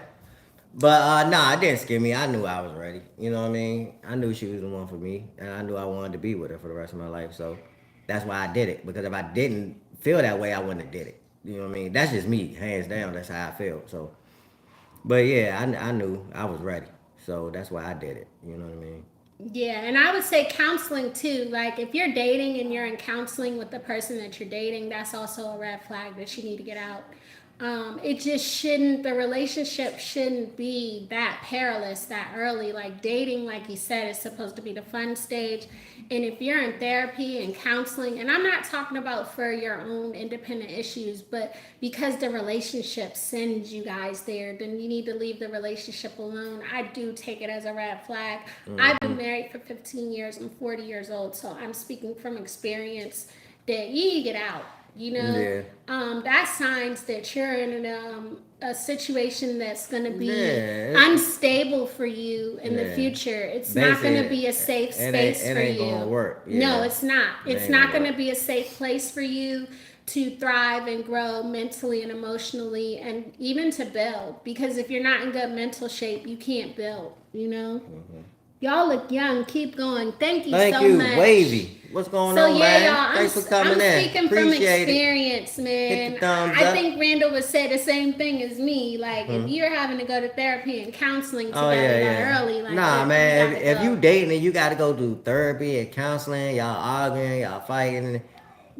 But nah, it didn't scare me. I knew I was ready. You know what I mean? I knew she was the one for me, and I knew I wanted to be with her for the rest of my life. So that's why I did it. Because if I didn't feel that way, I wouldn't have did it. You know what I mean? That's just me, hands down. That's how I feel. So, but yeah, I knew I was ready. So that's why I did it. You know what I mean? Yeah, and I would say counseling too. Like if you're dating and you're in counseling with the person that you're dating, that's also a red flag that you need to get out. It just shouldn't, the relationship shouldn't be that perilous that early. Like dating, like you said, is supposed to be the fun stage. And if you're in therapy and counseling, and I'm not talking about for your own independent issues, but because the relationship sends you guys there, then you need to leave the relationship alone. I do take it as a red flag. I've been married for 15 years. I'm 40 years old, so I'm speaking from experience that you need to get out. You know, Yeah. that's signs that you're in a situation that's going to be Yeah. unstable for you in the Yeah. future. It's not going to Basically, be a safe it ain't space it for ain't gonna you. work. No, Yeah. it's not. It It's ain't not gonna going to work. be a safe place for you to thrive and grow mentally and emotionally and even to build. Because if you're not in good mental shape, you can't build, you know? Y'all look young. Keep going. Thank you Thank so you, much. Wavy. What's going So on, yeah, man? y'all, Thanks for I'm coming in. speaking from Appreciate it. experience, Hit the man. thumbs I up. think Randall would say the same thing as me. Like, if Hmm. you're having to go to therapy and counseling Oh together yeah, that yeah. early, like, Nah, you man. gotta If you go. dating and you got to go do therapy and counseling, y'all arguing, y'all fighting.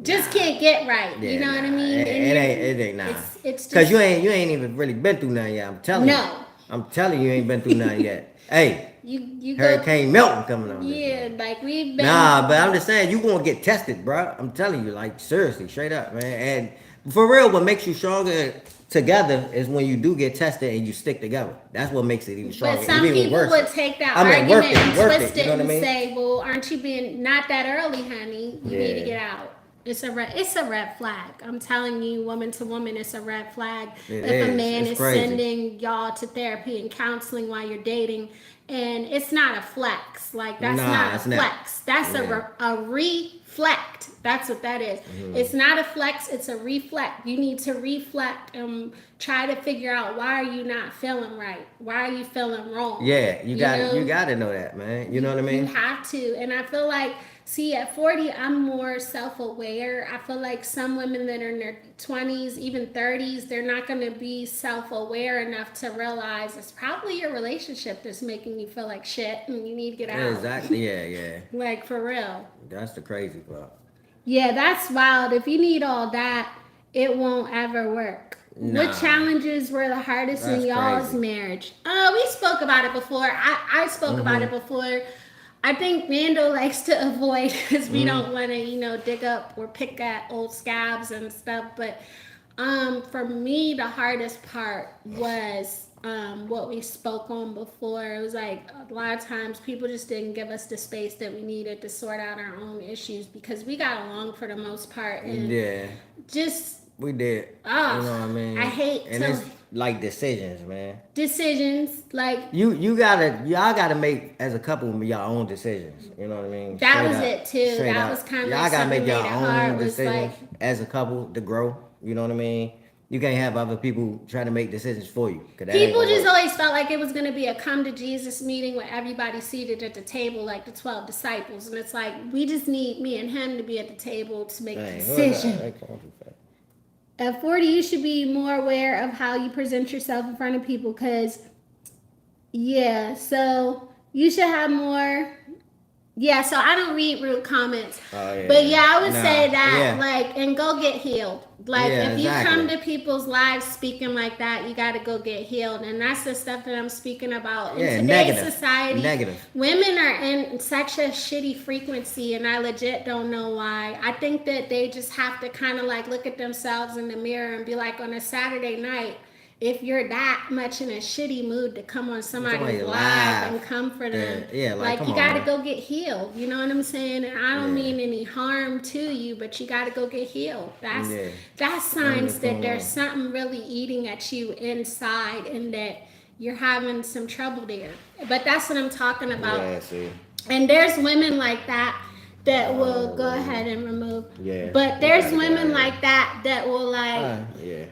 Just Nah. can't get right. You Yeah, know what I nah. mean? And It ain't nah. it's Cause just you ain't even really been through nothing yet. I'm telling you. no. I'm telling you, you ain't been through nothing yet. Hey, You go, Hurricane Milton coming on this yeah, man. like we've Nah, but I'm been. just saying you gonna get tested, bro. I'm telling you, like seriously, straight up, man. And for real, what makes you stronger together is when you do get tested and you stick together. That's what makes it even But stronger, some even people worse. would take that I mean, argument and worth twist it. You it know what I and mean? say, "Well, aren't you being not that early, honey? You need to Yeah, get out." It's a red flag. I'm telling you, woman to woman, it's a red flag. it If a is. man It's is crazy. sending y'all to therapy and counseling while you're dating, and it's not a flex. Like that's Nah, not a it's not. flex. That's Yeah. a reflect. That's what that is. It's not a flex. It's a reflect. You need to reflect and try to figure out why are you not feeling right. Why are you feeling wrong? Yeah, You you know, got to know that, man. You know what I you mean? have to. And I feel like See, at 40, I'm more self-aware. I feel like some women that are in their 20s, even 30s, they're not going to be self-aware enough to realize it's probably your relationship that's making you feel like shit and you need to get Yeah, out. exactly. Yeah. Like, for real. That's the crazy part. Yeah, that's wild. If you need all that, it won't ever work. What Nah, challenges were the hardest in that's y'all's crazy. marriage? We spoke about it before. I spoke about it Mm-hmm. before. I think Randall likes to avoid because we Mm-hmm. don't want to, dig up or pick at old scabs and stuff. But for me, the hardest part was what we spoke on before. It was like a lot of times people just didn't give us the space that we needed to sort out our own issues because we got along for the most part. And Yeah, just, we did. You know what I I mean? hate And to it's like decisions, man. decisions like Y'all gotta make as a couple your own decisions. You know what I mean? that Straight was up, it too. straight That up. was kind of Y'all like gotta something make your made it own hard. Was decisions like as a couple to grow. You know what I mean? You can't have other people trying to make decisions for you. 'Cause that ain't people gonna just work. always felt like it was going to be a come to Jesus meeting with everybody seated at the table, like the 12 disciples. And it's like, we just need me and him to be at the table to make a Dang, who is decision. that? Come on, too fast. At 40, you should be more aware of how you present yourself in front of people because, yeah, so you should have more. Yeah, so I don't read rude comments. Oh yeah. But yeah, I would Nah, say that, yeah. like, and go get healed. Like, Yeah, if you come exactly. to people's lives speaking like that, you got to go get healed. And that's the stuff that I'm speaking about. In Yeah, today's negative. society, Negative. women are in such a shitty frequency, and I legit don't know why. I think that they just have to kind of like look at themselves in the mirror and be like, on a Saturday night, if you're that much in a shitty mood to come on somebody's Somebody live and live. comfort them, Yeah, like come you on, gotta man. go get healed. You know what I'm saying? And I don't Yeah. mean any harm to you, but you gotta go get healed. Yeah. That's Something signs is that going there's on. something really eating at you inside and that you're having some trouble there. But that's what I'm talking about. Yeah, see. And there's women like that will go Oh, ahead and remove. yeah. But We there's gotta get out women of here. like that will like, Yeah.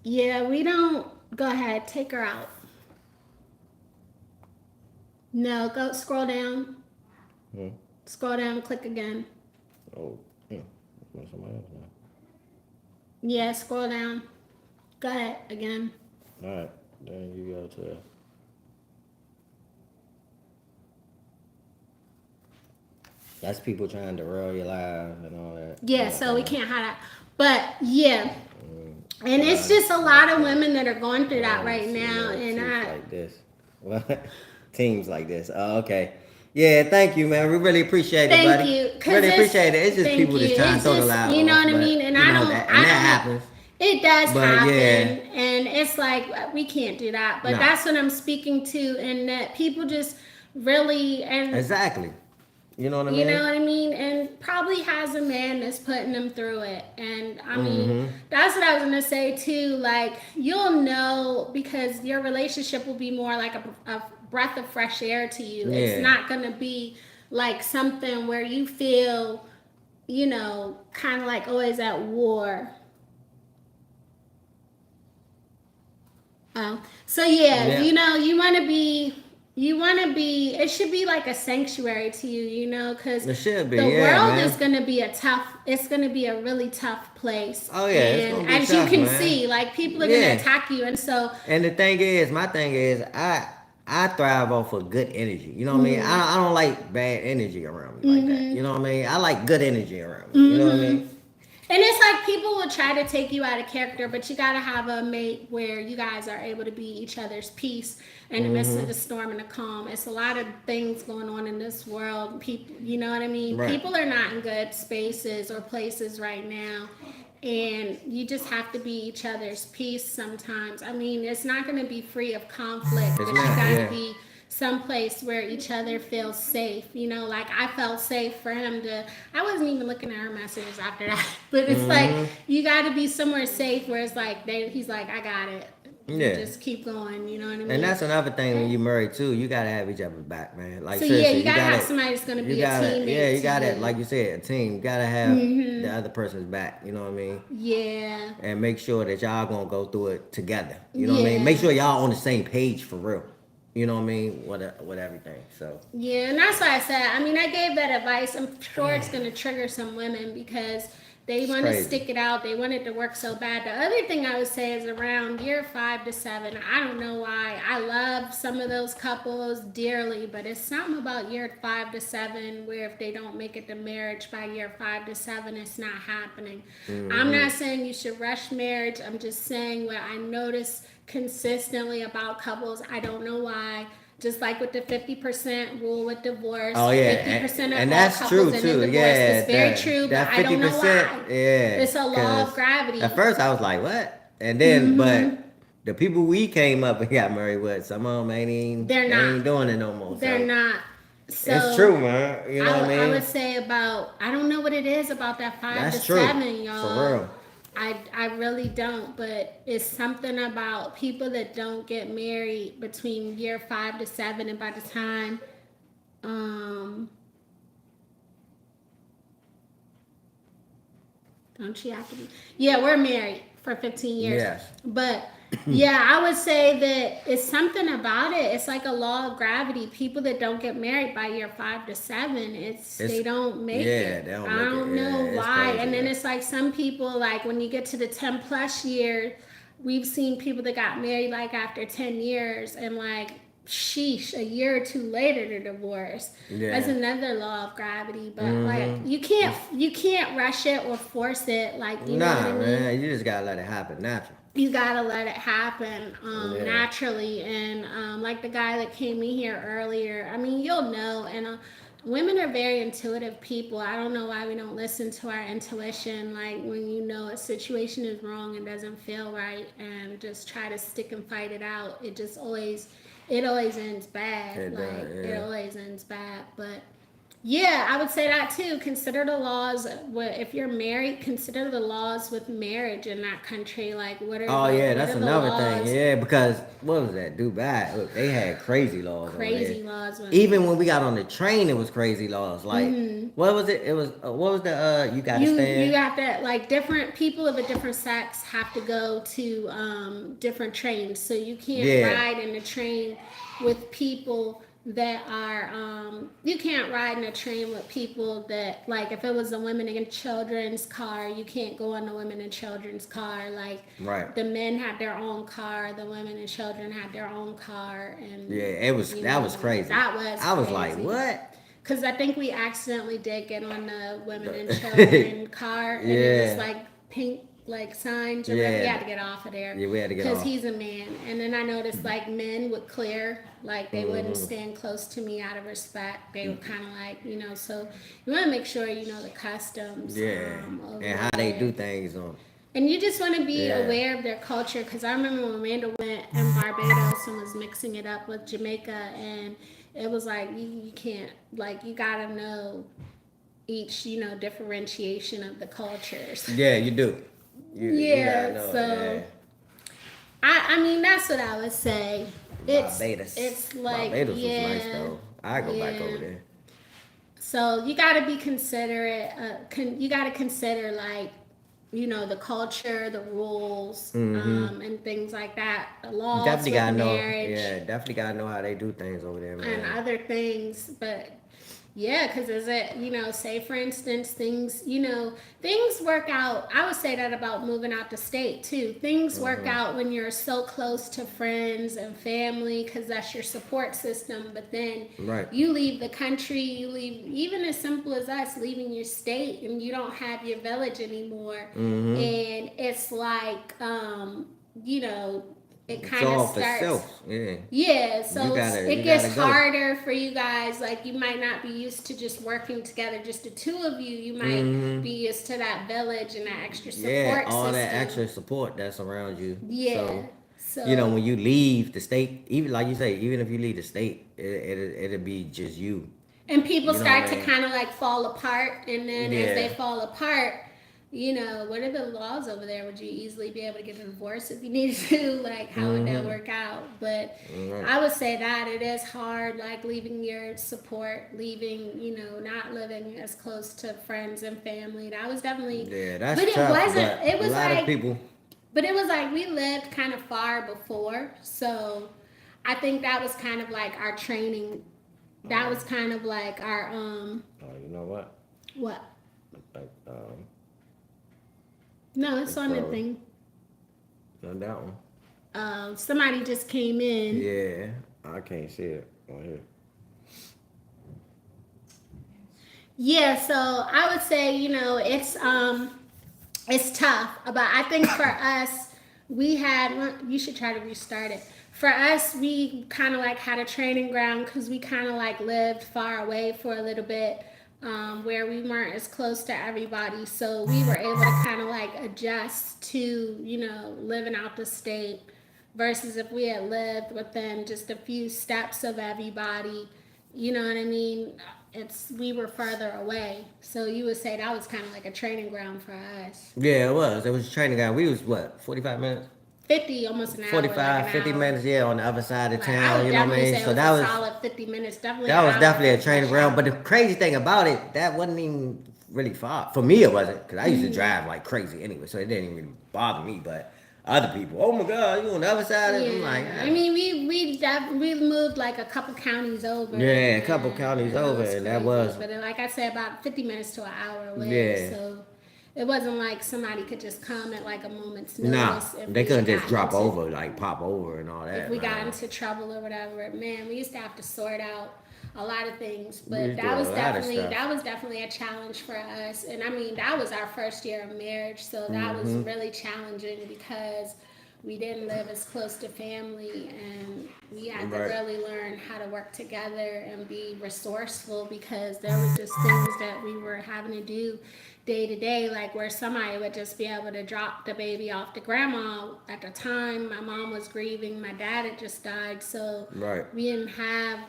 yeah, we don't. Go ahead, take her out. No, go scroll down. Hmm. Scroll down, click again. Oh, somebody else now. Yeah, scroll down. Go ahead again. All right, then you go to. That's people trying to roll your life and all that. Yeah, so we can't hide that. But yeah, and it's Uh, just a lot of women that are going through that right see, now, yeah, and teams like this. What? Teams like this. Oh, okay. Yeah, thank you, man. We really appreciate it, thank buddy. you, Really appreciate it. It's just thank people you. just trying to It's throw the just, live you know off, what I but mean, and you I know don't, that, and that happens. It does But happen, yeah, and it's like we can't do that. But no, that's what I'm speaking to, and that people just really and exactly. You know what I you mean? know what I mean, and probably has a man that's putting them through it. And I mean, Mm-hmm. that's what I was gonna say too. Like you'll know because your relationship will be more like a breath of fresh air to you. It's Yeah. not gonna be like something where you feel, kind of like always at war. So yeah, Yeah. it should be like a sanctuary to you, because It should be. the Yeah, world man. is going to be it's going to be a really tough place. Oh, yeah, it's And gonna be as tough, you can man. see, like people are going Yeah. to attack you. And so, And the thing is, my thing is, I thrive off of good energy. You know what I mean? I don't like bad energy around me like that. You know what I mean? I like good energy around me. You know what I mean? and it's like people will try to take you out of character, but you got to have a mate where you guys are able to be each other's peace in the midst of the storm and the calm. It's a lot of things going on in this world. People, you know what I mean? Right. People are not in good spaces or places right now. And you just have to be each other's peace sometimes. I mean, it's not going to be free of conflict, but It's you not, got to yeah. be someplace where each other feels safe. Like I felt safe for him I wasn't even looking at her messages after that. But it's like you got to be somewhere safe where it's like he's like, I got it. Yeah. Just keep going. You know what I mean? And that's another thing when you married too. You gotta have each other's back, man. Like So seriously, yeah, you gotta have somebody that's gonna be a teammate. Yeah, you to gotta, you. like you said, a team. You gotta have the other person's back. You know what I mean? Yeah. And make sure that y'all gonna go through it together. You know what I mean? Yeah. Make sure y'all on the same page for real. you know what I mean, with everything. So Yeah, and that's why I said, I mean, I gave that advice. I'm sure it's going to trigger some women because they it's want to crazy. stick it out. They want it to work so bad. The other thing I would say is around year 5 to 7. I don't know why. I love some of those couples dearly, but it's something about year 5 to 7 where if they don't make it to marriage by year 5 to 7, it's not happening. I'm Hmm. not saying you should rush marriage. I'm just saying what I notice consistently about couples. I don't know why, just like with the 50% rule with divorce, Oh yeah, 50% of and all that's couples true end in too. divorce. It's Yeah, very true, but that I fifty don't know percent. why. Yeah, It's a law of because at gravity. first I was like, what? And then, Hmm. but the people we came up and got married with, some of them They're they not. ain't doing it no more. They're So not. it's So true, man. You know what I I would mean? say about, I don't know what it is about that five to That's true, seven, for y'all. real. I really don't, but it's something about people that don't get married between year 5 to 7, and by the time um don't you have to be? Yeah, we're married for 15 years. Yes. But yeah, I would say that it's something about it. It's like a law of gravity. People that don't get married by year 5 to 7, it's It's they don't make yeah, it. they don't I make it. don't know Yeah, it's why. crazy, And then man. it's like some people, like when you get to the 10 plus year, we've seen people that got married like after 10 years, and like sheesh, a year or two later to divorce. That's Yeah. another law of gravity. But like Mm-hmm. you can't rush it or force it. Like, you know what I Nah, mean? man, you just gotta let it happen naturally. You gotta let it happen Yeah. naturally. And like the guy that came in here earlier, I mean, you'll know. And women are very intuitive people. I don't know why we don't listen to our intuition. Like when you know a situation is wrong and doesn't feel right, and just try to stick and fight it out. It always ends bad. It does, Like it yeah. always ends bad. But yeah, I would say that too. Consider the laws. If you're married, consider the laws with marriage in that country. Like, Oh yeah, what that's are the another thing. laws? Yeah, because what was that? Dubai, look, they had crazy laws over there. Crazy laws with. Even when we got on the train, it was crazy laws. Like, Mm-hmm. what was it? It was what was the you got to You stand? have to, like, different people of a different sex have to go to different trains, so you can't Yeah, ride in a train with people that are you can't ride in a train with people that, like, if it was a women and children's car, you can't go on the women and children's car. Like, right. the men had their own car, the women and children had their own car. Yeah, And it was you that was know crazy. that was I was like, crazy. what? Because I think we accidentally did get on the women and children car, and it was Yeah, like pink, like signs or whatever. We yeah, had to get off of there yeah. We had to get because off. he's a man. And then I noticed like men would clear, like they wouldn't Hmm. stand close to me out of respect. They were kind of like, so you want to make sure you know the customs Yeah, over and how they there. do things on. And you just want to be Yeah. aware of their culture, because I remember when Randal went in Barbados and was mixing it up with Jamaica, and it was like you can't, like, you gotta know each, differentiation of the cultures. Yeah, you do. You gotta Yeah, know it. so Yeah. I mean that's what I would say. Barbados. It's like, Barbados was nice yeah, though. I go back over yeah. there. So you got to be considerate. You got to consider, like, the culture, the rules, Mm-hmm. and things like that. The laws Definitely with gotta know. marriage Yeah, definitely gotta know how they do things over there, and man. other things. But yeah, because is it, say for instance, things work out. I would say that about moving out the state too. Things work Mm-hmm. out when you're so close to friends and family, because that's your support system. But then Right. you leave the country, you leave, even as simple as us leaving your state, and you don't have your village anymore. Mm-hmm. And it's like, you know, it It's kind of all for starts. self. Yeah. Yeah, You so gotta it you gets gotta go. harder for you guys. Like, you might not be used to just working together, just the two of you. You might Mm-hmm. be used to that village and that extra Yeah, support all that system. extra support that's around you. Yeah, So, so when you leave the state, even like you say, even if you leave the state, it'll be just you. and people You know what start I to mean? kind of like fall apart, and then as they Yeah. fall apart, what are the laws over there? Would you easily be able to get a divorce if you needed to? Like, how would that Mm-hmm. work out? But Right. I would say that it is hard, like leaving your support, leaving, not living as close to friends and family. That was definitely, Yeah, but that's it tough. wasn't, But it a was lot of like, people. we lived kind of far before, so I think that was kind of like our training. That was kind of like our Oh, you know what? what? Like No, it's on the so thing. on that one. Somebody just came in. Yeah, I can't see it on here. Yeah, so I would say, it's tough, but I think for us, we had. Well, you should try to restart it. For us, we kind of like had a training ground because we kind of like lived far away for a little bit, where we weren't as close to everybody. So we were able to kind of like adjust to, living out the state versus if we had lived within just a few steps of everybody. You know what I mean? We were further away. So you would say that was kind of like a training ground for us. Yeah, it was. It was a training guy. We was what, 45 minutes? 50, almost an hour, like 45, an 50 hour. minutes, yeah, on the other side of Like I town, would you know what I definitely mean? say it So was that a was solid 50 minutes. Definitely that an was hour definitely for a training rush ground. But the hour. crazy thing about it, that wasn't even really far. For me, it wasn't, because I used to drive like crazy anyway, so it didn't even really bother me. But other people, oh my God, you on the other side of it? I'm like, Yeah, I mean, we moved like a couple counties over, yeah, a couple and counties it over, was and that crazy. was, But like I said, about 50 minutes to an hour away. yeah. So it wasn't like somebody could just come at like a moment's Nah, notice if they we couldn't had just gotten drop into over, like pop over and all if that, we got man. into trouble or whatever. Man, we used to have to sort out a lot of things, We but was doing a lot of stuff. that was definitely a challenge for us. And I mean, that was our first year of marriage, so that was Mm-hmm. really challenging because we didn't live as close to family, and we had to Right. really learn how to work together and be resourceful because there was just things that we were having to do day to day, like where somebody would just be able to drop the baby off to grandma. At the time, my mom was grieving, my dad had just died, so Right. we didn't have,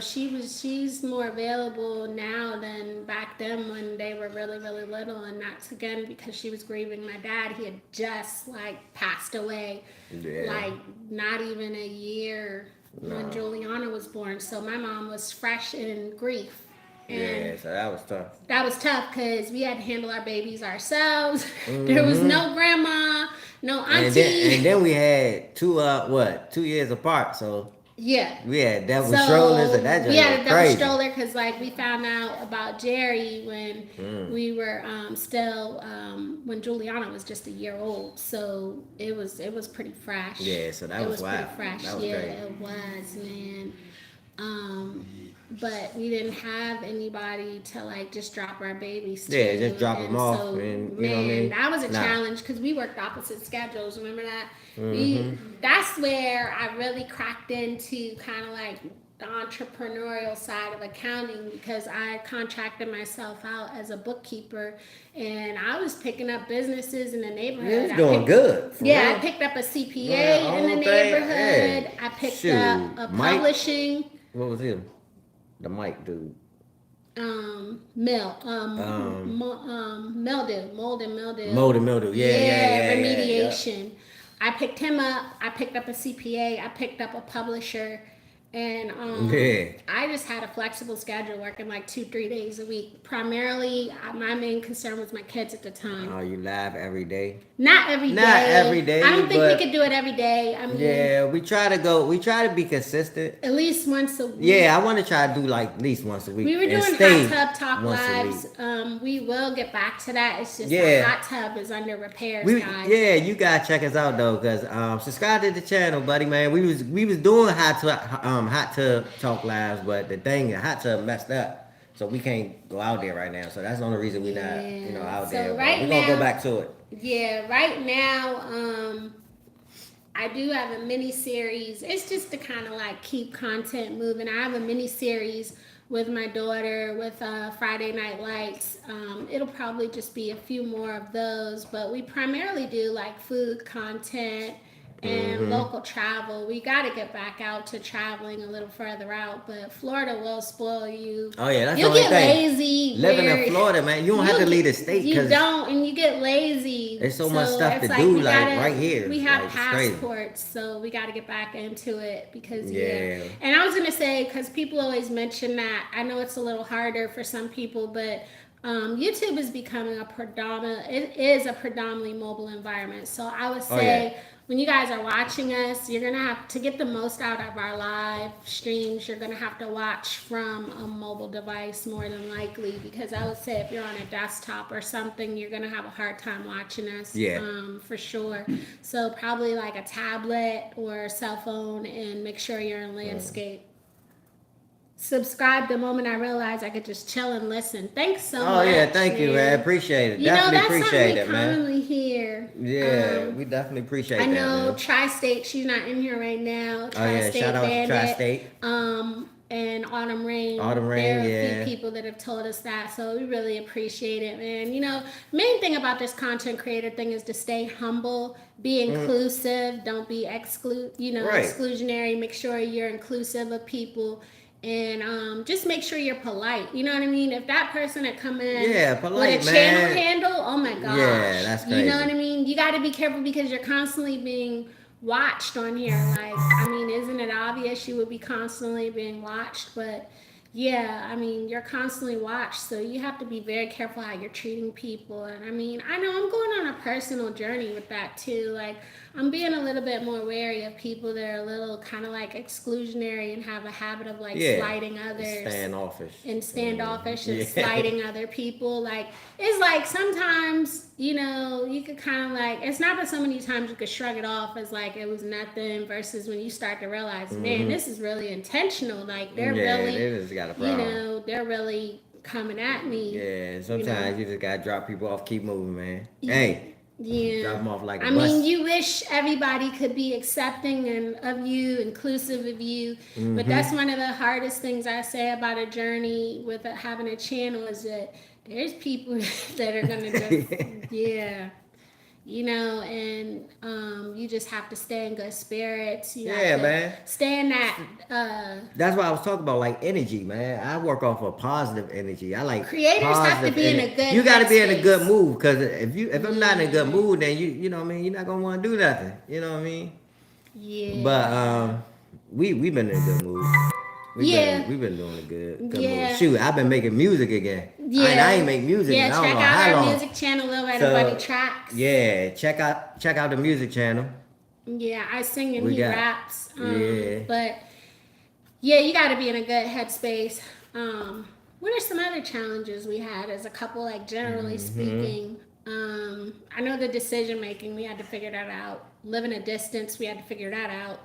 she's more available now than back then when they were really, really little. And that's again because she was grieving my dad. He had just like passed away, Yeah. like not even a year when No. Juliana was born. So my mom was fresh in grief. And Yeah, so that was tough. that was tough because we had to handle our babies ourselves. There was Mm-hmm. no grandma, no And auntie. then we had 2 years apart, so Yeah. we had devil strollers, and So that we just had was a double crazy. stroller because like we found out about Jerry when Mm. we were still when Juliana was just a year old. So it was pretty fresh. Yeah, so that It was was pretty wild. fresh. That was Yeah, crazy. it was, man. Um, but we didn't have anybody to like just drop our babies to. Yeah, just drop them And off, so, and you know what I man, mean. that was a Nah. challenge because we worked opposite schedules. Remember that? Mm-hmm. That's where I really cracked into kind of like the entrepreneurial side of accounting because I contracted myself out as a bookkeeper and I was picking up businesses in the You neighborhood. was doing good. For Yeah, I real. picked up a CPA Yeah, in the whole thing. neighborhood. Hey, I picked shoot, up a Mike. publishing What was him? The Mike dude. mildew, mold and mildew. Mold and mildew. Yeah. Remediation. I picked him up. I picked up a CPA. I picked up a publisher. And Yeah. I just had a flexible schedule, working like 2-3 days a week. Primarily, my main concern was my kids at the time. Oh, you live every day? Not every day. Not every day, I don't think but we could do it every day. I mean, yeah, we try to be consistent. at least once a week. Yeah, I want to try to do like at least once a week. We were and doing stay hot tub talk once a lives. week. We will get back to that. It's just Yeah. the hot tub is under repairs, guys. Yeah, you gotta check us out though, cause subscribe to the channel, buddy, man. We was doing hot tub talk lives, but the hot tub messed up, so we can't go out there right now. So that's the only reason we not out So there. But right we're gonna go now- back to it. Yeah, right now, I do have a mini series. It's just to kind of like keep content moving. I have a mini series with my daughter with Friday Night Lights. It'll probably just be a few more of those, but we primarily do like food content and local travel. We got to get back out to traveling a little further out, but Florida will spoil you. Oh yeah, that's You'll the only get thing. lazy. Living where- in Florida, man, you don't have to leave the state You because don't, and you get lazy. there's so much stuff it's to do, we like, gotta- right here. We have Like, it's crazy. passports, so we got to get back into it because Yeah. And I was gonna say because people always mention that. I know it's a little harder for some people, but YouTube is becoming it is a predominantly mobile environment. So I would say. Oh, yeah. when you guys are watching us, you're gonna have to get the most out of our live streams. You're gonna have to watch from a mobile device more than likely, because I would say if you're on a desktop or something, you're gonna have a hard time watching us. Yeah. For sure. So probably like a tablet or a cell phone, and make sure you're in landscape. Subscribe the moment I realized I could just chill and listen. Thanks so much. Oh yeah, thank you, man. Appreciate it. You know, Definitely that's appreciate something it, we man. commonly hear. Yeah, we definitely appreciate I that. know Man. Tri-State, she's not in here right now. Oh yeah, shout out to Tri-State. And Autumn Rain. Autumn Rain, there are a few people that have told us that, so we really appreciate it, man. You know, main thing about this content creator thing is to stay humble, be inclusive, don't be exclusionary. Make sure you're inclusive of people. And just make sure you're polite. You know what I mean? If that person had come in polite, with a channel handle, oh my gosh. Yeah, that's crazy. You know what I mean? You got to be careful because you're constantly being watched on here. Like, I mean, isn't it obvious you would be constantly being watched? But yeah, I mean, you're constantly watched, so you have to be very careful how you're treating people. And I mean, I know I'm going on a personal journey with that too. Like, I'm being a little bit more wary of people that are a little kind of like exclusionary and have a habit of like slighting others. Standoffish. And slighting other people. Like, it's like sometimes, you know, you could kind of like, it's not that so many times you could shrug it off as like it was nothing, versus when you start to realize, man, this is really intentional. Like, they're really, they just got a problem. you know, they're really coming at me. Yeah, sometimes you just gotta drop people off, keep moving, man. Hey. Yeah. Drop them off like a I bus. mean, you wish everybody could be accepting and of you, inclusive of you, but that's one of the hardest things I say about a journey with having a channel, is that there's people that are gonna just you know, and you just have to stay in good spirits. You have to man. Stay in that. That's why I was talking about like energy, man. I work off of positive energy. I like creators have to be in a good. You got to be in a good mood, because if I'm not in a good mood, then you know what I mean. You're not gonna want to do nothing. You know what I mean? Yeah. But we've been in a good mood. We've been doing a good mood. Shoot, I've been making music again. Yeah. I ain't make music. Yeah, in I don't check know out how our long. music channel, Lil Everybody Tracks. Yeah, check out the music channel. Yeah, I sing and he raps. Yeah. But yeah, you got to be in a good headspace. What are some other challenges we had as a couple, like generally speaking? I know the decision making, we had to figure that out. Living a distance, we had to figure that out.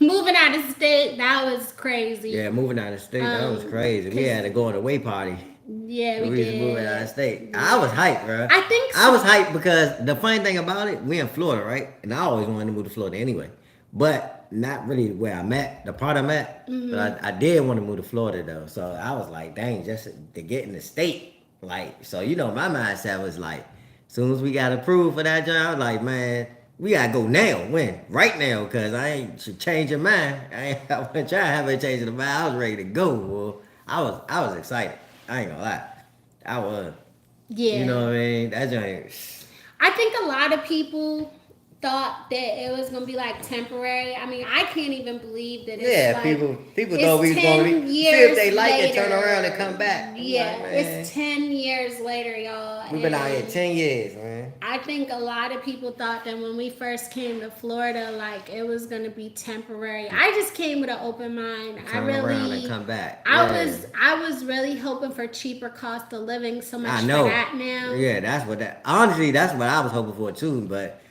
Moving out of state, that was crazy. Yeah, moving out of state, that was crazy. We had to go on a way party. Yeah, we was did. moving out of state. I was hyped, bro. I think so. I was hyped because the funny thing about it, we in Florida, right? And I always wanted to move to Florida anyway. But not really where I'm at, the part I'm at. But I did want to move to Florida though. So I was like, dang, just to get in the state. Like, so you know, my mindset was like, as soon as we got approved for that job, I was like, man, we gotta go now, when? Right now, because I ain't should change your mind. I wasn't trying to have it change the mind. I was ready to go. Well, I was excited. I ain't gonna lie. I was. Yeah. You know what I mean? That joint. I think a lot of people thought that it was gonna be like temporary. I mean, I can't even believe that it's like, people thought we was gonna see if they like it, turn around and come back. Yeah, like, it's 10 years later, y'all. We've been out here 10 years, man. I think a lot of people thought that when we first came to Florida, like it was gonna be temporary. I just came with an open mind. Turn around and come back. I was really hoping for cheaper cost of living. So much I know. for that now. Yeah, honestly, that's what I was hoping for too, but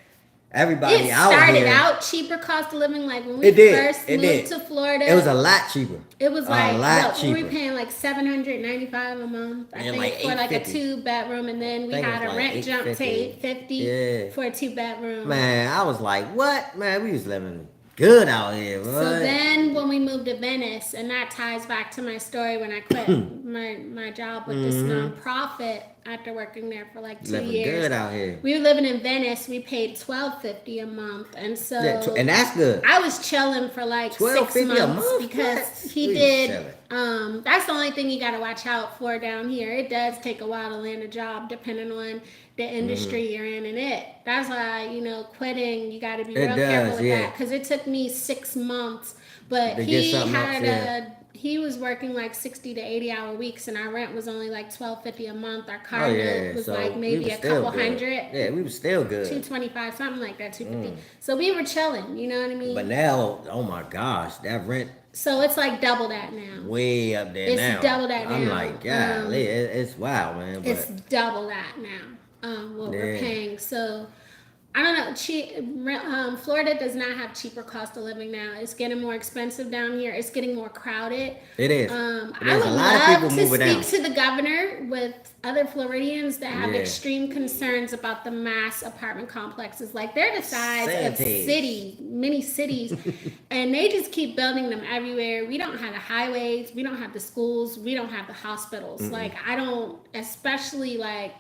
everybody it out here. started out cheaper cost of living. Like when we first moved to Florida, it was a lot cheaper. It was like a lot cheaper. We were paying like $795 a month. I think like for like a 2-bedroom, and then we had a rent jump to $850 for a 2-bedroom. Man, I was like, what? Man, we was living good out here. Boy. So then when we moved to Venice, and that ties back to my story when I quit my job with this nonprofit after working there for like 2 living years. Good out here. We were living in Venice. We paid $12.50 a month, and so and that's good. I was chilling for like 6 months because he did. That's the only thing you got to watch out for down here. It does take a while to land a job, depending on the industry you're in, and that's why quitting. You got to be real careful with that, because it took me 6 months. But he he was working like 60 to 80 hour weeks, and our rent was only like $12.50 a month. Our car Oh note yeah, was so like we maybe was a still couple good. hundred. Yeah, we was still good. 225, something like that, 250. So we were chilling, you know what I mean? But now, oh my gosh, that rent So it's like double that now. way up there It's now. double that I'm now. like, golly, it's wild, man. But It's double that now. What we're paying. So I don't know. Florida does not have cheaper cost of living now. It's getting more expensive down here. It's getting more crowded. it is. I would a lot of love people to moving speak down. to the governor with other Floridians that have Yeah. extreme concerns about the mass apartment complexes. Like they're the size of Cities. cities, many cities, and they just keep building them everywhere. We don't have the highways, we don't have the schools, we don't have the hospitals. Like I don't, especially like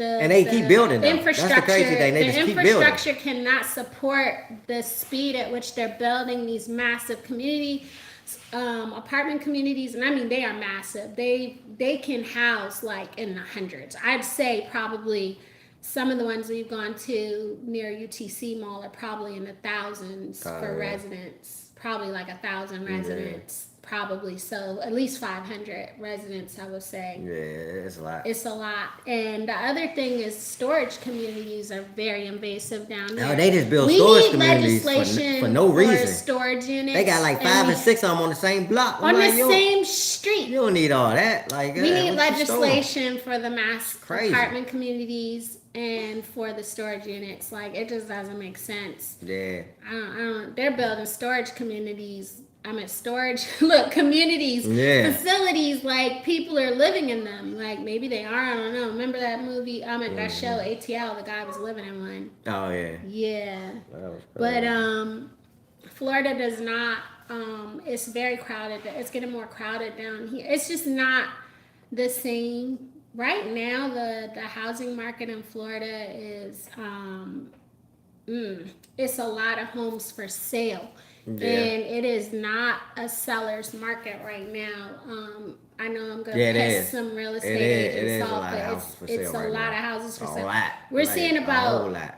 And they keep building them. That's the crazy thing. They the just keep building. infrastructure cannot support the speed at which they're building these massive community apartment communities, and I mean they are massive. They can house like in the hundreds. I'd say probably some of the ones we've gone to near UTC Mall are probably in the thousands for residents. Probably like 1,000 residents. Probably so, at least 500 residents, I would say. Yeah, it's a lot. It's a lot. And the other thing is storage communities are very invasive down there. No, they just build storage communities legislation for no reason. Storage units. They got like 5 and 6 of them on the same block. on like, the same street. You don't need all that. Like We need legislation for the mass Crazy. apartment communities and for the storage units. Like it just doesn't make sense. Yeah. I don't. They're building storage communities. Communities, Yeah. facilities, like people are living in them. Like maybe they are. I don't know. Remember that movie? That show ATL. The guy was living in one. Oh yeah. Yeah. That was But Florida does not. It's very crowded. It's getting more crowded down here. It's just not the same. Right now, the housing market in Florida is it's a lot of homes for sale. Yeah. And it is not a seller's market right now. I know I'm gonna Yeah, it piss is. some real estate It is agents a off, lot of but houses for it's sale a right lot now. of houses for A sale. lot. We're Like, seeing a about whole lot.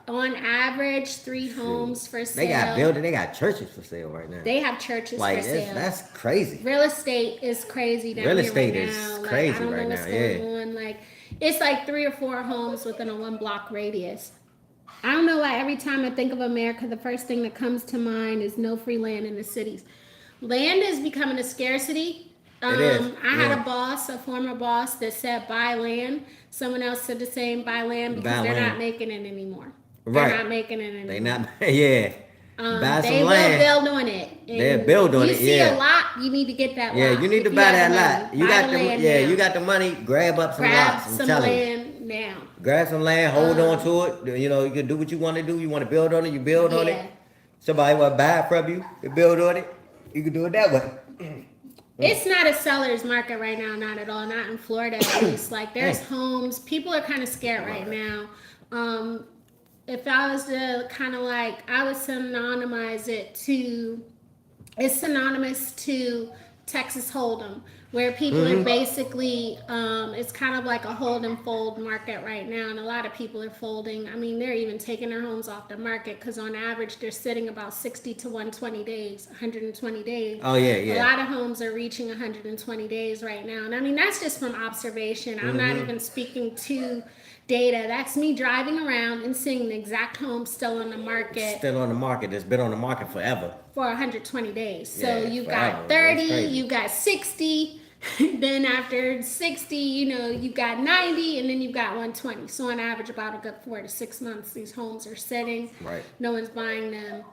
on average 3 homes for sale. They got building. They got churches for sale right now. They have churches like for sale. that's crazy. Real estate is crazy down Real here estate right is now. crazy I don't know right what's now, going yeah. on. Like it's like 3 or 4 homes within a 1 block radius. I don't know why every time I think of America, the first thing that comes to mind is no free land in the cities. Land is becoming a scarcity. It is, I had yeah. a former boss that said buy land. Someone else said the same, buy land because Buy they're land. not making it anymore. Right. They're not making it anymore. They not. Yeah. Buy They some land. will build on it. And They'll build on you it, see yeah. a lot, you need to get that lot. Yeah, you need to If buy have that the lot. money, You buy got the the land yeah. now. You got the money. Grab up some Grab lots. I'm some telling you. land now. Grab some land. Hold on to it. You know, you can do what you want to do. You want to build on it. You build on Yeah. it. Somebody want to buy it from you. You build on it. You can do it that way. It's not a seller's market right now, not at all. Not in Florida, at least. Like there's homes. People are kind of scared right now. If I was to kind of like, I would synonymize it to. It's synonymous to Texas Hold'em, where people are basically, it's kind of like a hold and fold market right now, and a lot of people are folding. I mean, they're even taking their homes off the market because on average they're sitting about 60 to 120 days, 120 days. Oh yeah, yeah. A lot of homes are reaching 120 days right now, and I mean that's just from observation. I'm not even speaking to data. That's me driving around and seeing the exact home still on the market. Still on the market. It's been on the market forever. For 120 days. So Yeah, you've forever. got That's 30, crazy. you got 60, then after 60, you got 90, and then you've got 120. So on average, about a good 4 to 6 months, these homes are sitting. Right. No one's buying them.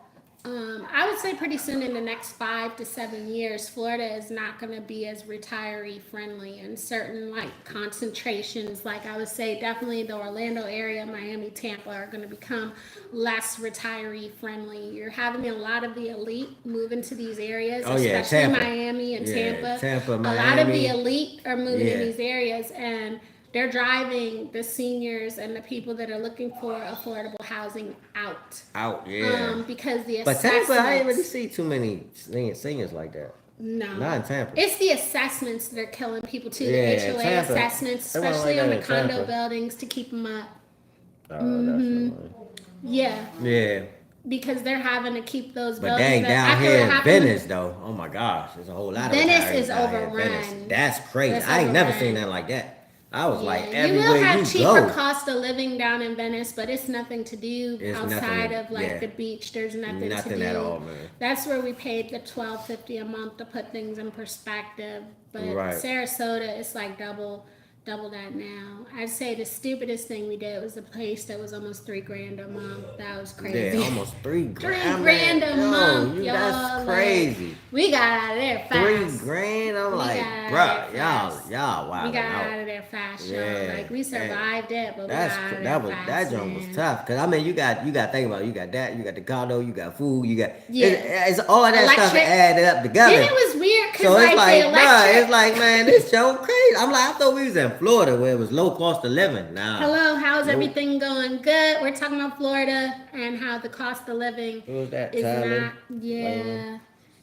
I would say pretty soon in the next 5 to 7 years, Florida is not going to be as retiree friendly in certain like concentrations. Like I would say definitely the Orlando area, Miami, Tampa are going to become less retiree friendly. You're having a lot of the elite move into these areas, Oh, yeah, especially Tampa. Miami and Yeah, Tampa. Tampa, A lot of the Miami. elite are moving in Yeah. these areas, and they're driving the seniors and the people that are looking for affordable housing out. Out. Yeah. Because the But assessments. Tampa, I ain't really see too many singers like that. No. Not in Tampa. It's the assessments that are killing people too. Yeah, The HOA Tampa. assessments, They won't especially like on that the in condo Tampa. buildings to keep them up. Oh, definitely. Yeah. Yeah. because they're having to keep those But buildings. dang, down After here it in happened, Venice though, oh my gosh, there's a whole lot of Venice retirees is down here in Venice. overrun. That's crazy. That's I ain't never seen overrun. nothing like that. I was like, Yeah, you will everywhere have you cheaper go, cost of living down in Venice, but it's nothing to do it's outside nothing. of like Yeah, the beach. There's nothing to nothing do. at all, man. That's where we paid the $12.50 a month to put things in perspective. But Right. Sarasota, it's like double that now. I'd say the stupidest thing we did was the place that was almost $3,000 a month. That was crazy. Yeah, almost 3 grand. $3,000 a month, Yo, y'all. that's crazy. Like, we got out of there fast. 3 grand. I'm We like, got bruh, out of there y'all, fast. y'all, wow. We got out of there fast, y'all. Yeah. Like we survived it, but we got out of there that was fast. that joint was man. tough. Cause I mean, you got to think about it. You got that, you got the condo, you got food, you got it's all of that stuff Electric. added up together. Then it was weird because So it's like, the bruh, electric. it's like, man, this show crazy. I'm like, I thought we was in Florida where it was low cost of living. Nah. Hello, how's Nope. everything going? Good. We're talking about Florida and how the cost of living Who was that? is Tyler? not. Yeah,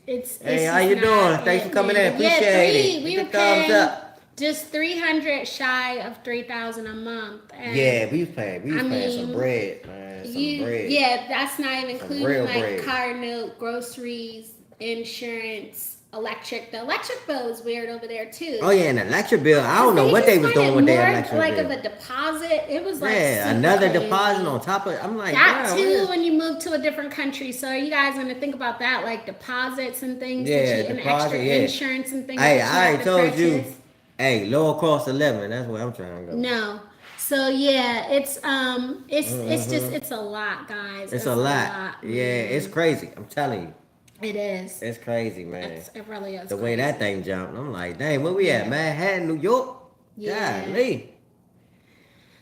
it's. Hey, it's how just you not doing? Thanks it, for coming man. in. Appreciate it. We Hit were the thumbs paying up. just 300 shy of 3,000 a month. And Yeah, we was paying some mean, bread, man. Some bread. Yeah, that's not even Some including real like bread. car note, groceries, insurance, electric. The electric bill is weird over there too. Oh yeah, and the electric bill. I don't know what they was doing with their electric like bill. of a deposit. It was like Yeah, super another crazy. deposit on top of. I'm like, That bruh, too what when you move to a different country. So are you guys gonna think about that, like deposits and things Yeah, that you, and deposit, extra yeah. insurance and things Hey, that you I have already to told purchase? you. Hey, lower cost of living. That's where I'm trying to go. No. So yeah, it's just it's a lot, guys. It's a lot. Yeah, man. it's crazy. I'm telling you, It is. it's crazy, man. It really is. The way crazy. that thing jumped, I'm like, dang, where we at, Manhattan, New York? Yeah. Golly.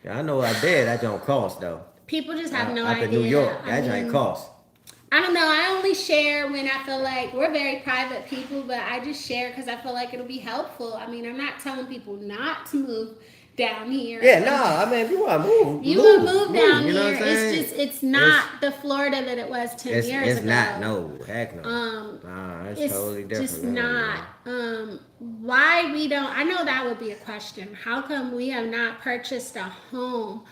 Yeah, I know I did. That don't cost though. People just have no Up idea. in New York, I that don't mean, cost. I don't know. I only share when I feel like we're very private people, but I just share because I feel like it'll be helpful. I mean, I'm not telling people not to move down here. Yeah, no, I mean, if you want to move, You will move down you know here. what I'm saying? It's not the Florida that it was 10 years ago. It's not, no, heck no. Nah, it's totally different. Just not. Why we don't? I know that would be a question. How come we have not purchased a home?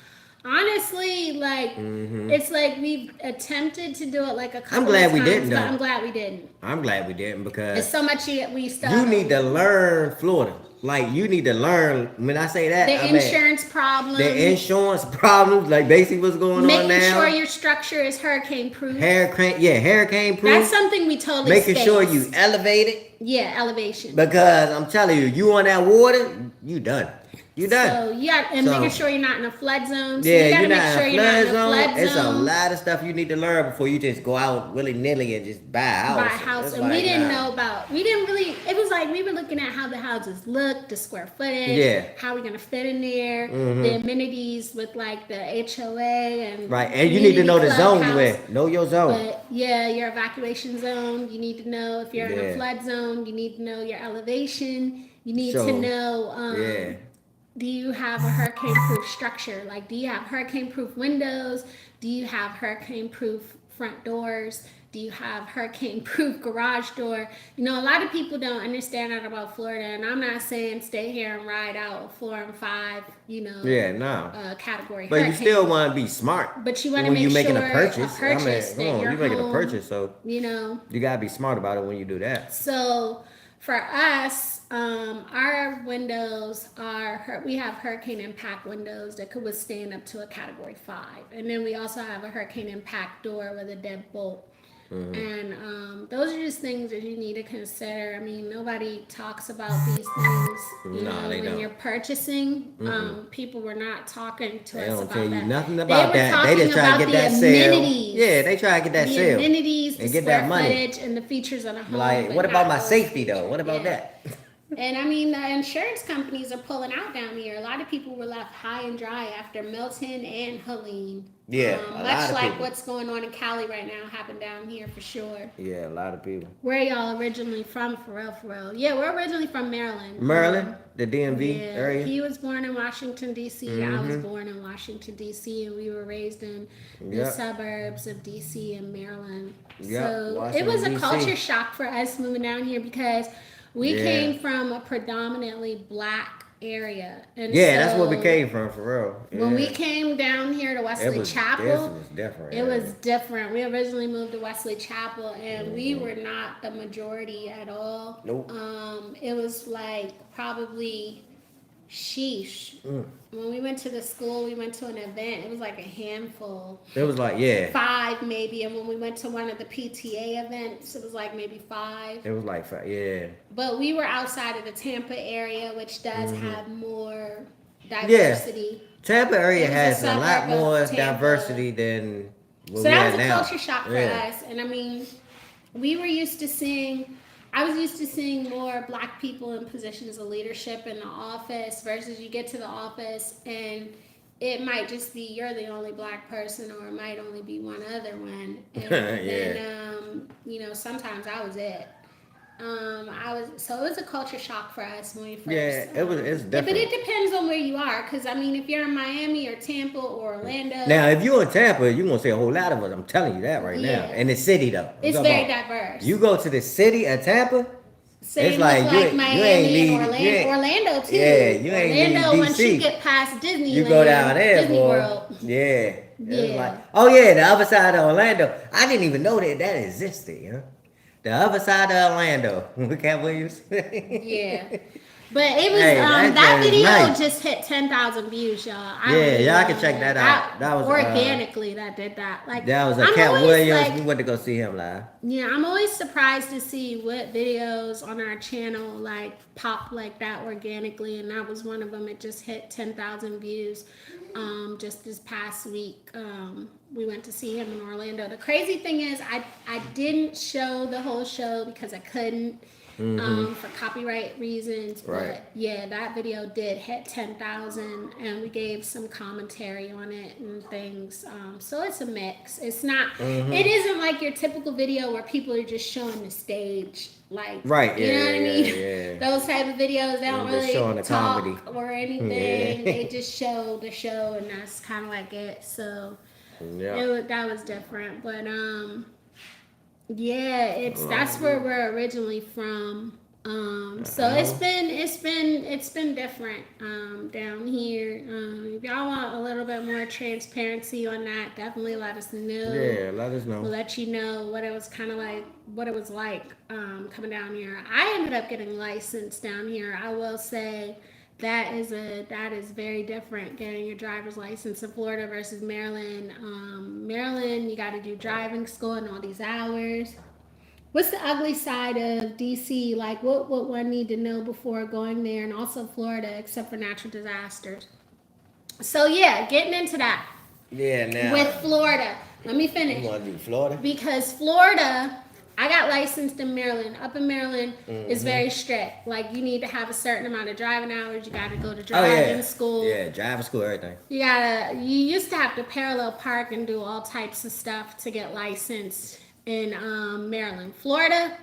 Honestly, like it's like we've attempted to do it like a couple I'm glad of we times, didn't, but though. I'm glad we didn't. I'm glad we didn't It's because so much we still. you need to learn Florida. Like, you need to learn, when I say that, the I mean, insurance problems. the insurance problems, like basically what's going on now. Making sure your structure is hurricane proof. Hurricane proof. That's something we totally Making sure spaced. you elevate it. Yeah, elevation. Because I'm telling you, you on that water, you done. You done. So making sure you're not in a flood zone. So Yeah, you gotta you're make not sure in you're a not flood in a zone. flood It's a zone. lot of stuff you need to learn before you just go out willy-nilly and just buy a house. Buy a house, It's and like, we didn't nah. know about. We didn't really. It was like we were looking at how the houses look, the square footage, Yeah. how we're gonna fit in there, the amenities with like the HOA and Right, and you need to know the zone you clubhouse. in. Know your zone. But yeah, your evacuation zone. You need to know if you're in a Yeah. flood zone. You need to know your elevation. You need So, to know. Yeah. Do you have a hurricane-proof structure? Like, do you have hurricane-proof windows? Do you have hurricane-proof front doors? Do you have hurricane-proof garage door? You know, a lot of people don't understand that about Florida, and I'm not saying stay here and ride out a 4 and 5, you know, Yeah, no. category But you hurricane. still want to be smart. But you want to when make you're making sure a purchase. that come on, your you're making a home, purchase, so you know. you gotta be smart about it when you do that. So for us, our windows we have hurricane impact windows that could withstand up to a category 5. And then we also have a hurricane impact door with a deadbolt. And those are just things that you need to consider. I mean, nobody talks about these things. You know, they when don't. you're purchasing, people were not talking to They us don't about tell you that. nothing They about were that. They just talking try to get about that the sale. amenities. Yeah, they try to get that The sale. amenities, the and get square that money. footage, and the features of the home. Like, but what about not my those safety though? features. What about Yeah. that? And I mean, the insurance companies are pulling out down here. A lot of people were left high and dry after Milton and Helene. Yeah, a lot much of like people. what's going on in Cali right now happened down here for sure. Yeah, a lot of people. Where y'all originally from, for real, for real? Yeah, we're originally from Maryland. Maryland, the DMV Yeah, area. he was born in Washington, D.C. I was born in Washington, D.C., and we were raised in the Yep. suburbs of D.C. and Maryland. Yep, So it Washington, was a DC. culture shock for us moving down here because we Yeah. came from a predominantly black area. And Yeah, that's where so we came from, for real. when we Yeah. came down here to Wesley This Chapel, was different. it was different. We originally moved to Wesley Chapel, and we were not the majority at all. Nope. It was like probably sheesh. Mm. When we went to the school, we went to an event. It was like a handful. It was like, yeah. 5 maybe, and when we went to one of the PTA events, it was like maybe 5. It was like 5, yeah. But we were outside of the Tampa area, which does have more Yeah. diversity. Tampa area It was a has a lot suburb of more Tampa. diversity than what So we that have was a now. culture shock for us. And I mean, we were used to seeing, I was used to seeing more black people in positions of leadership in the office versus you get to the office and it might just be you're the only black person or it might only be one other one. And then, you know, sometimes I was it. So it was a culture shock for us when we first. Yeah, it's different. But it depends on where you are, because I mean, if you're in Miami or Tampa or Orlando. Now, if you're in Tampa, you're gonna see a whole lot of us. I'm telling you that right now. In the city, though, It's very diverse. You go to the city of Tampa. Same it's like Miami and Orlando too. Yeah, you ain't Orlando, leave once DC. you get past Disneyland, You go down there, Disney boy. World. Yeah. It's Yeah. like, oh yeah, the other side of Orlando. I didn't even know that existed. Huh? The other side of Orlando. Can't believe you say. Yeah. But it was Hey, that video nice. just hit 10,000 views, y'all. Y'all can check that out. That was organically that did that. Like that was a I'm Cat always, Williams. like- We went to go see him live. Yeah, I'm always surprised to see what videos on our channel like pop like that organically, and that was one of them. It just hit 10,000 views just this past week. We went to see him in Orlando. The crazy thing is, I didn't show the whole show because I couldn't for copyright reasons. Right. But yeah, that video did hit 10,000, and we gave some commentary on it and things. So it's a mix. It's not. It isn't like your typical video where people are just showing the stage. Like, Right, you know what I mean? yeah. Those type of videos, they don't Just showing really the talk comedy. or anything. Yeah. They just show the show, and that's kind of like it. So that was different. But yeah, that's where we're originally from. So it's been different down here. If y'all want a little bit more transparency on that, definitely let us know. Yeah, let us know. We'll let you know what it was kind of like, what it was like coming down here. I ended up getting licensed down here. I will say that is very different, getting your driver's license in Florida versus Maryland. Maryland, you got to do driving school and all these hours. What's the ugly side of DC? Like, what would one need to know before going there? And also Florida, except for natural disasters. So yeah, getting into that. Yeah, now. With Florida. Let me finish. You want to do Florida? Because Florida, I got licensed in Maryland. Up in Maryland, it's very strict. Like, you need to have a certain amount of driving hours. You got to go to driving school. Yeah, driving school, everything. You used to have to parallel park and do all types of stuff to get licensed in Maryland. Florida,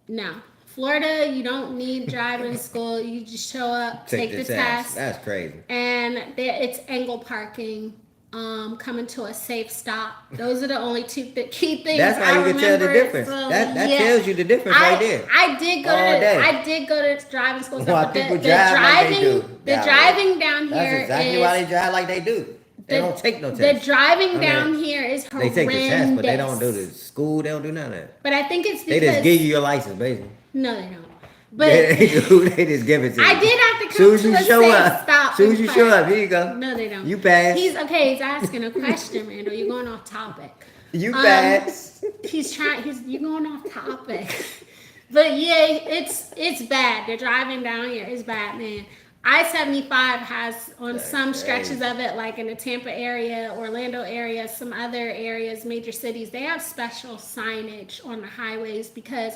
no. Florida, you don't need driving school. You just show up, take the test. That's crazy. And it's angle parking. Coming to a safe stop. Those are the only two key things. That's how you can tell the difference. So, that tells you the difference right there. I did go to driving school. Well, people drive like they do. The driving down That's here exactly why they drive like they do. They don't take no test. The driving down here is horrendous. They take the test, but they don't do the school. They don't do none of that. But I think it's because They just give you your license, basically. No, they don't. But they do. They just give it to you. I did have to come Soon as to you a show safe up. stop. Soon as you show up, here you go. No, they don't. You pass. He's asking a question, Randall. You're going off topic. You pass. You're going off topic. But yeah, it's bad. The driving down here is bad, man. I-75 has on some stretches of it, like in the Tampa area, Orlando area, some other areas, major cities, they have special signage on the highways because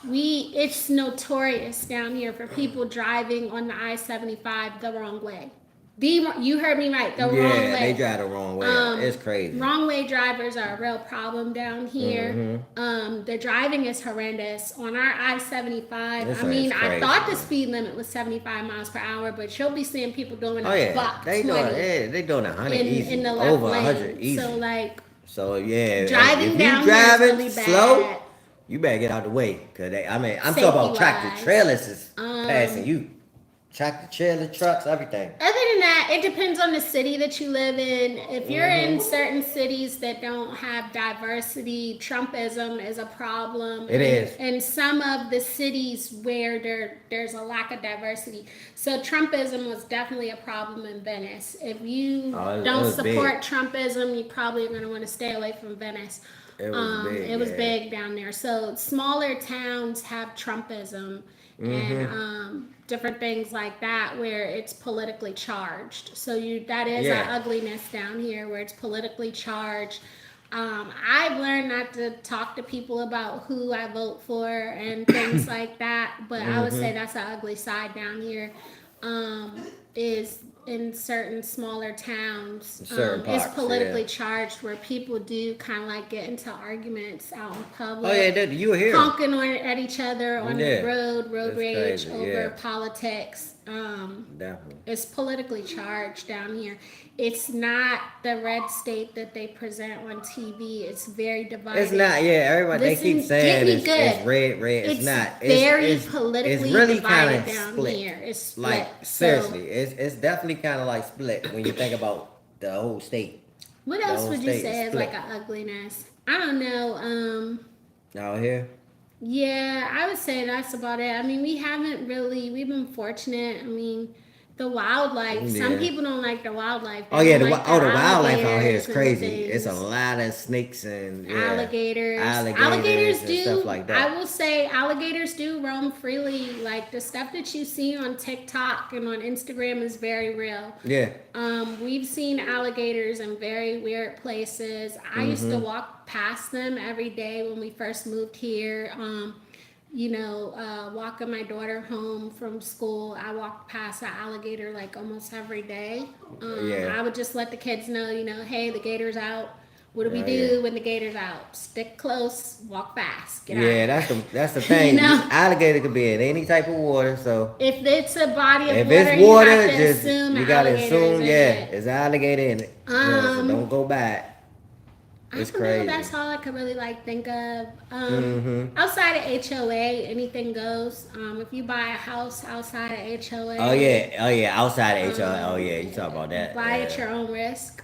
it's notorious down here for people driving on the I-75 the wrong way. You heard me right, the wrong way. Yeah, they drive the wrong way. It's crazy. Wrong way drivers are a real problem down here. The driving is horrendous. On our I-75, I thought the speed limit was 75 miles per hour, but you'll be seeing people doing a buck 20. They doing 100 easy. In the left over lane. 100 easy. So if driving you down driving here is really slow, bad. You better get out the way. Cause I'm talking about tractor trailers is passing you. tractor trailer trucks, everything. Other than that, it depends on the city that you live in. If you're in certain cities that don't have diversity, Trumpism is a problem. It is. In some of the cities where there's a lack of diversity. So Trumpism was definitely a problem in Venice. If you don't support Trumpism, you probably are going to want to stay away from Venice. It was big. It was big down there. So smaller towns have Trumpism and different things like that where it's politically charged. So that is an ugliness down here where it's politically charged. I've learned not to talk to people about who I vote for and things like that, but I would say that's an ugly side down here. Is in certain smaller towns, it's politically charged where people do kind of like get into arguments out in public. Oh yeah, you were here honking at each other on the road rage crazy, over politics. Definitely. It's politically charged down here. It's not the red state that they present on TV. It's very divided. It's not. Yeah, everybody they keep saying it's red. It's not. It's politically really divided kinda down split. here. It's split. Like seriously, it's definitely kind of like split when you think about the whole state. What else would you say is like an ugliness? I don't know. Out here. Yeah, I would say that's about it. I mean, we've been fortunate. I mean, the wildlife, some people don't like the wildlife. Oh yeah, the wildlife out here is crazy. It's a lot of snakes and alligators. Alligators do, stuff like that. I will say alligators do roam freely. Like the stuff that you see on TikTok and on Instagram is very real. Yeah. We've seen alligators in very weird places. I used to walk past them every day when we first moved here. Walking my daughter home from school, I walked past an alligator like almost every day. I would just let the kids know, hey, the gator's out. What do we do when the gator's out? Stick close, walk fast, get out. That's the thing. Alligator could be in any type of water, so if it's a body of water, you gotta assume it's alligator in it. So don't go back. It's crazy. That's all I could really think of. Outside of HOA, anything goes. If you buy a house outside of HOA. Oh yeah, outside of HOA. Oh yeah, you talk about that. Buy at your own risk.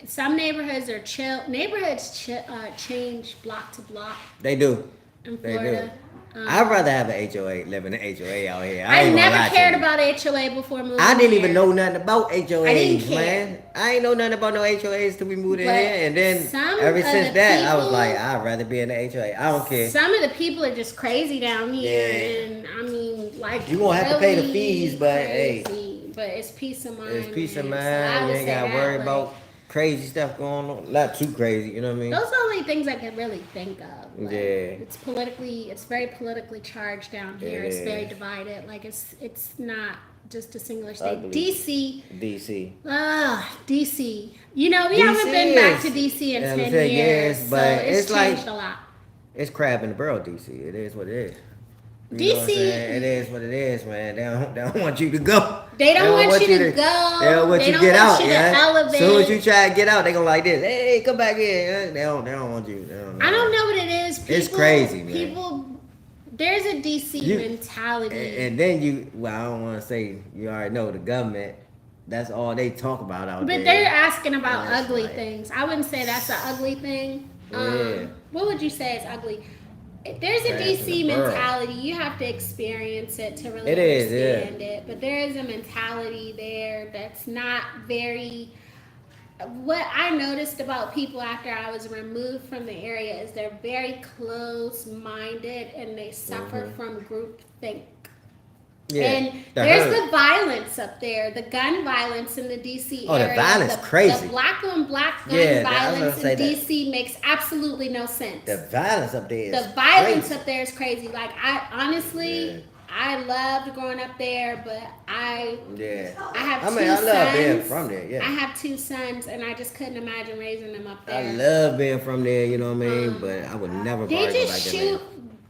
Some neighborhoods are chill. Neighborhoods change block to block. They do. In Florida. They do. I'd rather have an HOA, live in an HOA out here. I never cared about HOA before moving I didn't here. even know nothing about HOAs, I didn't care. man. I ain't know nothing about no HOAs till we moved in here. And then ever since that, I was like, I'd rather be in an HOA. I don't care. Some of the people are just crazy down here. And I mean, you won't have to pay the fees, but crazy. But it's peace of mind. It's peace of mind. You ain't got to worry about crazy stuff going on. Not too crazy, you know what I mean? Those are the only things I can really think of. It's very politically charged down here. It's very divided. It's not just a singular state. Ugly. DC. DC. DC. We haven't been back to DC in 10 years, but so it's changed a lot. It's crab in the barrel, DC. It is what it is. DC. It is what it is, man. They don't want you to go. They don't want you to go. They don't want you to get out. As Elevate. soon as you try to get out, they gonna like this. Hey, come back here. They don't want you. I don't know what it is. It's crazy, man. There's a DC mentality. And then I don't want to say, you already know the government. That's all they talk about out there. But they're asking about ugly things. I wouldn't say that's an ugly thing. What would you say is ugly? There's a DC mentality. You have to experience it to really understand it. But there is a mentality there that's not very... What I noticed about people after I was removed from the area is they're very close-minded and they suffer from groupthink. Yeah, and there's the violence up there, the gun violence in the DC area. The violence crazy. The black on black gun violence in DC makes absolutely no sense. The violence up there is The violence up there is crazy. I honestly, I loved growing up there, but I have two sons. I love being from there, yeah. I have two sons, and I just couldn't imagine raising them up there. I love being from there, you know what I mean? But I would never They bargain just like that. shoot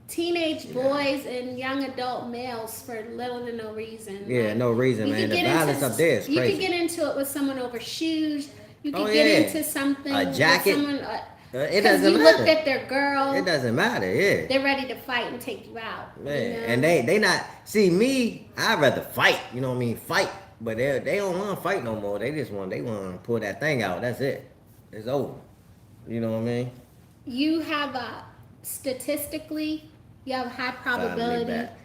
teenage boys and young adult males for little to no reason. Yeah, no reason, man. The violence up there is crazy. You can get into it with someone over shoes. You can get into something a jacket. with someone, It Because doesn't you matter. looked at their girl. It doesn't matter. Yeah. They're ready to fight and take you out. Man, You know? and they not see me. I'd rather fight. You know what I mean? Fight, but they don't want to fight no more. They want to pull that thing out. That's it. It's over. You know what I mean? You have a statistically, you have a high Finally probability. back.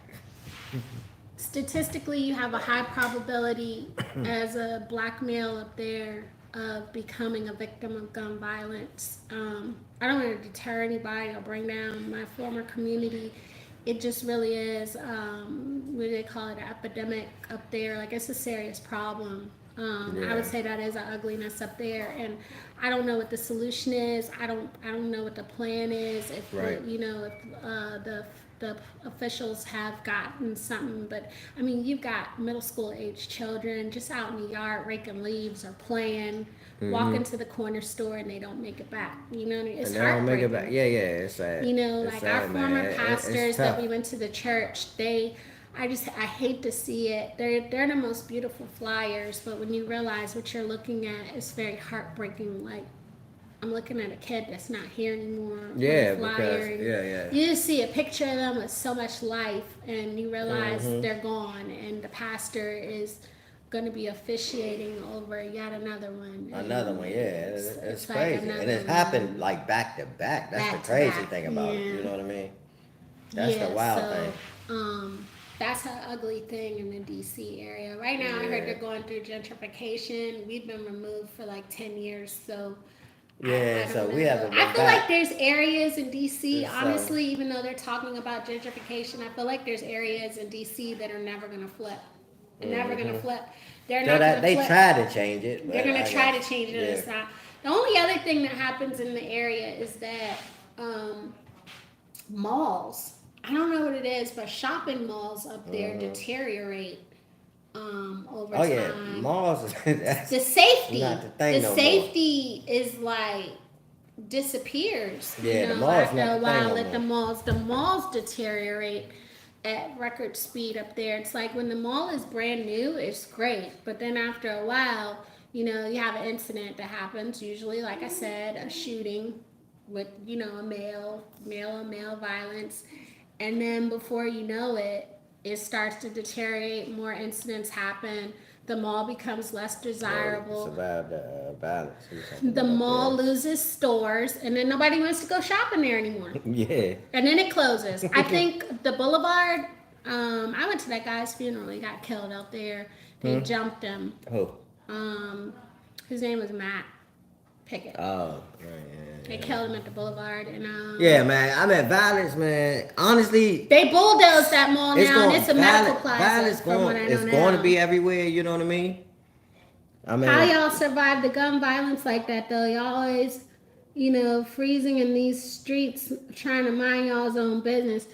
Statistically, you have a high probability as a black male up there of becoming a victim of gun violence. I don't want to deter anybody or bring down my former community. It just really is, what do they call it, an epidemic up there. Like, it's a serious problem. I would say that is an ugliness up there, and I don't know what the solution is. I don't know what the plan is. If Right. if the officials have gotten something, but I mean, you've got middle school age children just out in the yard raking leaves or playing, walking to the corner store, and they don't make it back. You know, it's And they don't make heartbreaking. it back. Yeah, it's sad. You know, It's like sad, our man. former It's pastors that tough. we went to the church, I hate to see it. They're the most beautiful flyers, but when you realize what you're looking at, it's very heartbreaking. Like, I'm looking at a kid that's not here anymore. On Yeah, the flyer, because and yeah. you just see a picture of them with so much life, and you realize Mm-hmm. they're gone, and the pastor is going to be officiating over yet another one. Another And one, yeah. It's like crazy, another and it's one. happened like back to back. That's Back the to crazy back, thing about it. yeah. You know what I mean? That's the wild thing. That's an ugly thing in the DC area. Right now, I heard Yeah. they're going through gentrification. We've been removed for like 10 years, so Yeah, I so don't we know. haven't been I feel back. like there's areas in DC, So- honestly, even though they're talking about gentrification, I feel like there's areas in DC that are never going to flip. They're never going to flip. They're So not that going to they flip. try to change it. They're but gonna I try guess- to change it, and yeah. it's not. The only other thing that happens in the area is that malls. I don't know what it is, but shopping malls up there deteriorate over Oh yeah, time. malls. That's The safety, not the thing no more. safety is like disappears. Yeah, the mall's after not a the while, thing no at the malls deteriorate at record speed up there. It's like when the mall is brand new, it's great, but then after a while, you have an incident that happens. Usually, like I said, a shooting with a male on male violence, and then before you know it, it starts to deteriorate. More incidents happen. The mall becomes less desirable. Survive the violence. or something The like mall that. loses stores, and then nobody wants to go shopping there anymore. Yeah. And then it closes. I think the Boulevard. I went to that guy's funeral. He got killed out there. They jumped him. Oh. His name was Matt Pickett. Oh. They killed him at the Boulevard, and Yeah, man. I mean, violence, man. Honestly, they bulldozed that mall now. And it's a medical plaza. Violence from what I know it's now. going to be everywhere. You know what I mean? I mean, How y'all survive the gun violence like that though? Y'all always, freezing in these streets trying to mind y'all's own business.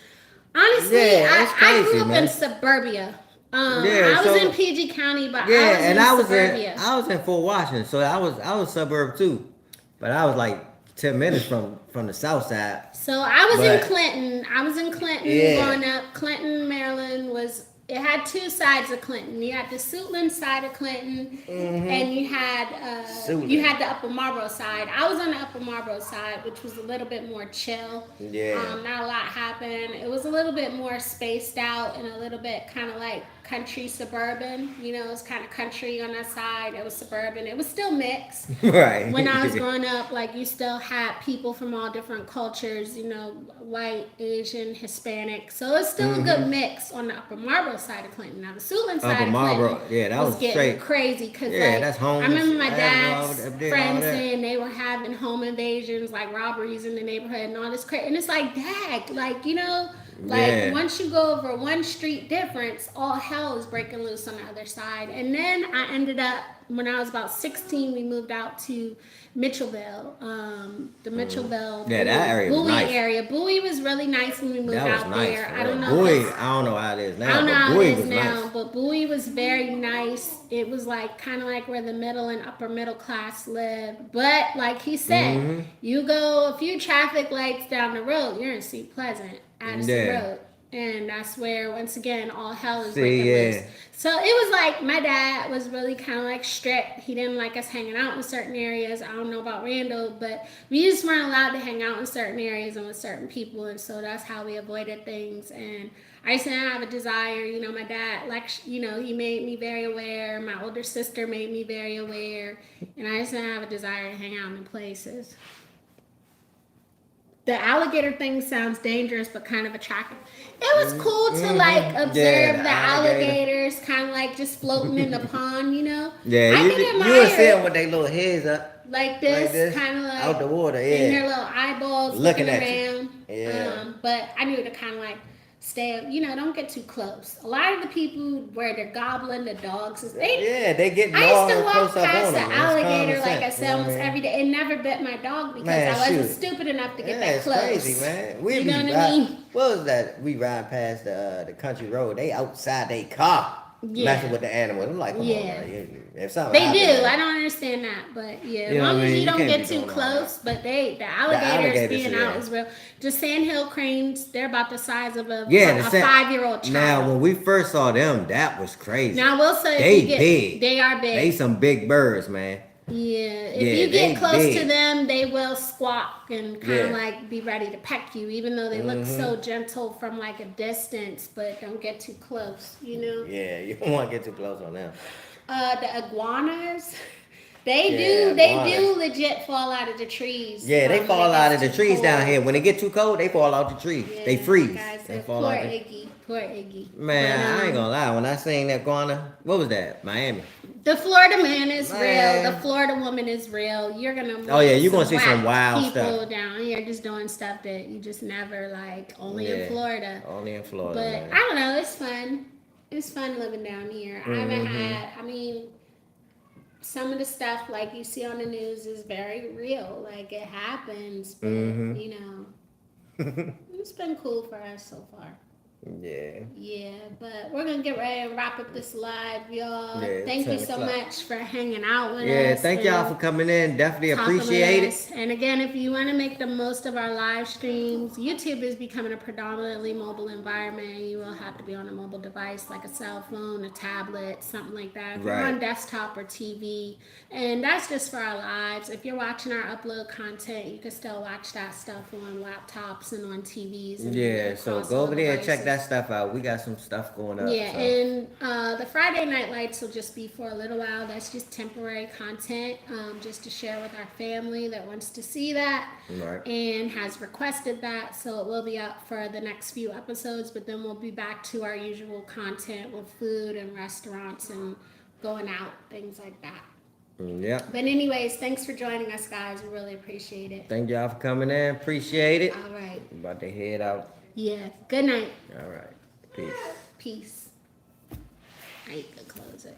Honestly, Yeah, it's I crazy, grew up man. in suburbia. Yeah, I was so- in PG County, but yeah, I was in suburbia. I was in Fort Washington, so I was suburb too, but I was like 10 minutes from the south side. So I was in But- Clinton. Yeah. Growing up. Clinton, Maryland it had two sides of Clinton. You had the Suitland side of Clinton, and you had Suitland. the Upper Marlboro side. I was on the Upper Marlboro side, which was a little bit more chill. Yeah. Not a lot happened. It was a little bit more spaced out and a little bit kind of like country suburban. It was kind of country on that side. It was suburban. It was still mixed. Right. When I was growing up, like, you still had people from all different cultures, white, Asian, Hispanic. So it's still a good mix on the Upper Marlboro side of Clinton. Now the Suitland side Upper of Marlboro, Clinton yeah, that was getting straight. crazy because Yeah, that's I homeless. remember my That's dad's all up there, all friends that. saying they were having home invasions, like robberies in the neighborhood and all this crazy. And it's like, dang, like, Yeah. once you go over one street difference, all hell is breaking loose on the other side. And then I ended up, when I was about 16, we moved out to Mitchellville, the Mitchellville Yeah, that area was Bowie nice. area. Bowie was really nice when we moved That was out nice. there. I don't know. Bowie, if it's- I don't know how it is now, I don't know but how Bowie it is was now, nice. but Bowie was very nice. It was like kind of like where the middle and upper middle class lived. But like he said, you go a few traffic lights down the road, you're in Seat Pleasant, Addison Yeah. Road. And that's where, once again, all hell is See, breaking yeah. loose. So it was like my dad was really kind of like strict. He didn't like us hanging out in certain areas. I don't know about Randall, but we just weren't allowed to hang out in certain areas and with certain people. And so that's how we avoided things. And I used to have a desire, you know, my dad, like, you know, he made me very aware. My older sister made me very aware. And I used to have a desire to hang out in places. The alligator thing sounds dangerous, but kind of attractive. It was cool to like observe the the alligator. alligators, kind of like just floating in the pond, you know. Yeah, I you can you admire will see them it with their little heads up like this, like kind of like out the water. and their Yeah, little eyeballs looking looking at you. around. Yeah. But I knew to kind of like stay, you know, don't get too close. A lot of the people where they're gobbling the dogs, Yeah, they getting I used all to close walk up past on the them. It's alligator, common like I sense, said, almost every day. It never bit my dog because Man, I wasn't shoot. stupid enough to get Yeah, that it's close. crazy, man. We You be know what I ride, mean? what was that? We ride past the country road. They outside they car messing Yeah. with the animals. I'm like, come on, Yeah. now. If something They happen, do. man, I don't understand that, but yeah, as you know what long I as mean? you You don't can't get be too doing all that. close. But the The alligators alligators, being out yeah. is real. The sandhill cranes, they're about the size of a Yeah, the 5-year-old child. Now, when we first saw them, that was crazy. Now I will say, They big. they are big. They some big birds, man. Yeah, if Yeah, you they get close to big. them, they will squawk and kind of Yeah. like be ready to peck you, even though they look so gentle from like a distance. But don't get too close, you know. Yeah, you don't want to get too close on them. The iguanas, they Yeah, do iguanas. legit fall out of the trees. Yeah, they when fall it out of gets the too trees down cold. here. When it get too cold, they fall out the trees. Yeah, They freeze. like I They said, fall poor out. Iggy, poor Iggy. Man, But, I ain't gonna lie. When I seen that iguana, what was that? Miami. the Florida man is real. Man. The Florida woman is real. You're gonna Oh, yeah, meet you're gonna see some whack wild people stuff. down here just doing stuff that you just never like only in Yeah, Florida. Only in Florida, But man. I don't know. It's fun. It's fun living down here. I haven't had. I mean, some of the stuff like you see on the news is very real. Like it happens, but you know, it's been cool for us so far. Yeah. Yeah, but we're gonna get ready and wrap up this live, y'all. Yeah, Thank you 10 so o'clock. much for hanging out with Yeah, us. thank y'all for coming in. Definitely talking with appreciate it. us. And again, if you want to make the most of our live streams, YouTube is becoming a predominantly mobile environment. You will have to be on a mobile device like a cell phone, a tablet, something like that. If you're Right. on desktop or TV, and that's just for our lives. If you're watching our upload content, you can still watch that stuff on laptops and on TVs. And Yeah, so across go all over there and check devices. that stuff out. We got some stuff going up. Yeah, so. and the Friday night lights will just be for a little while. That's just temporary content, just to share with our family that wants to see that Right. and has requested that. So it will be up for the next few episodes, but then we'll be back to our usual content with food and restaurants and going out, things like that. Yep. But anyways, thanks for joining us, guys. We really appreciate it. Thank y'all for coming in. Appreciate it. All right. I'm about to head out. Yeah. Good night. All right. Peace. Peace. I can close it.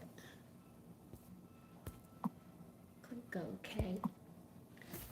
Click OK.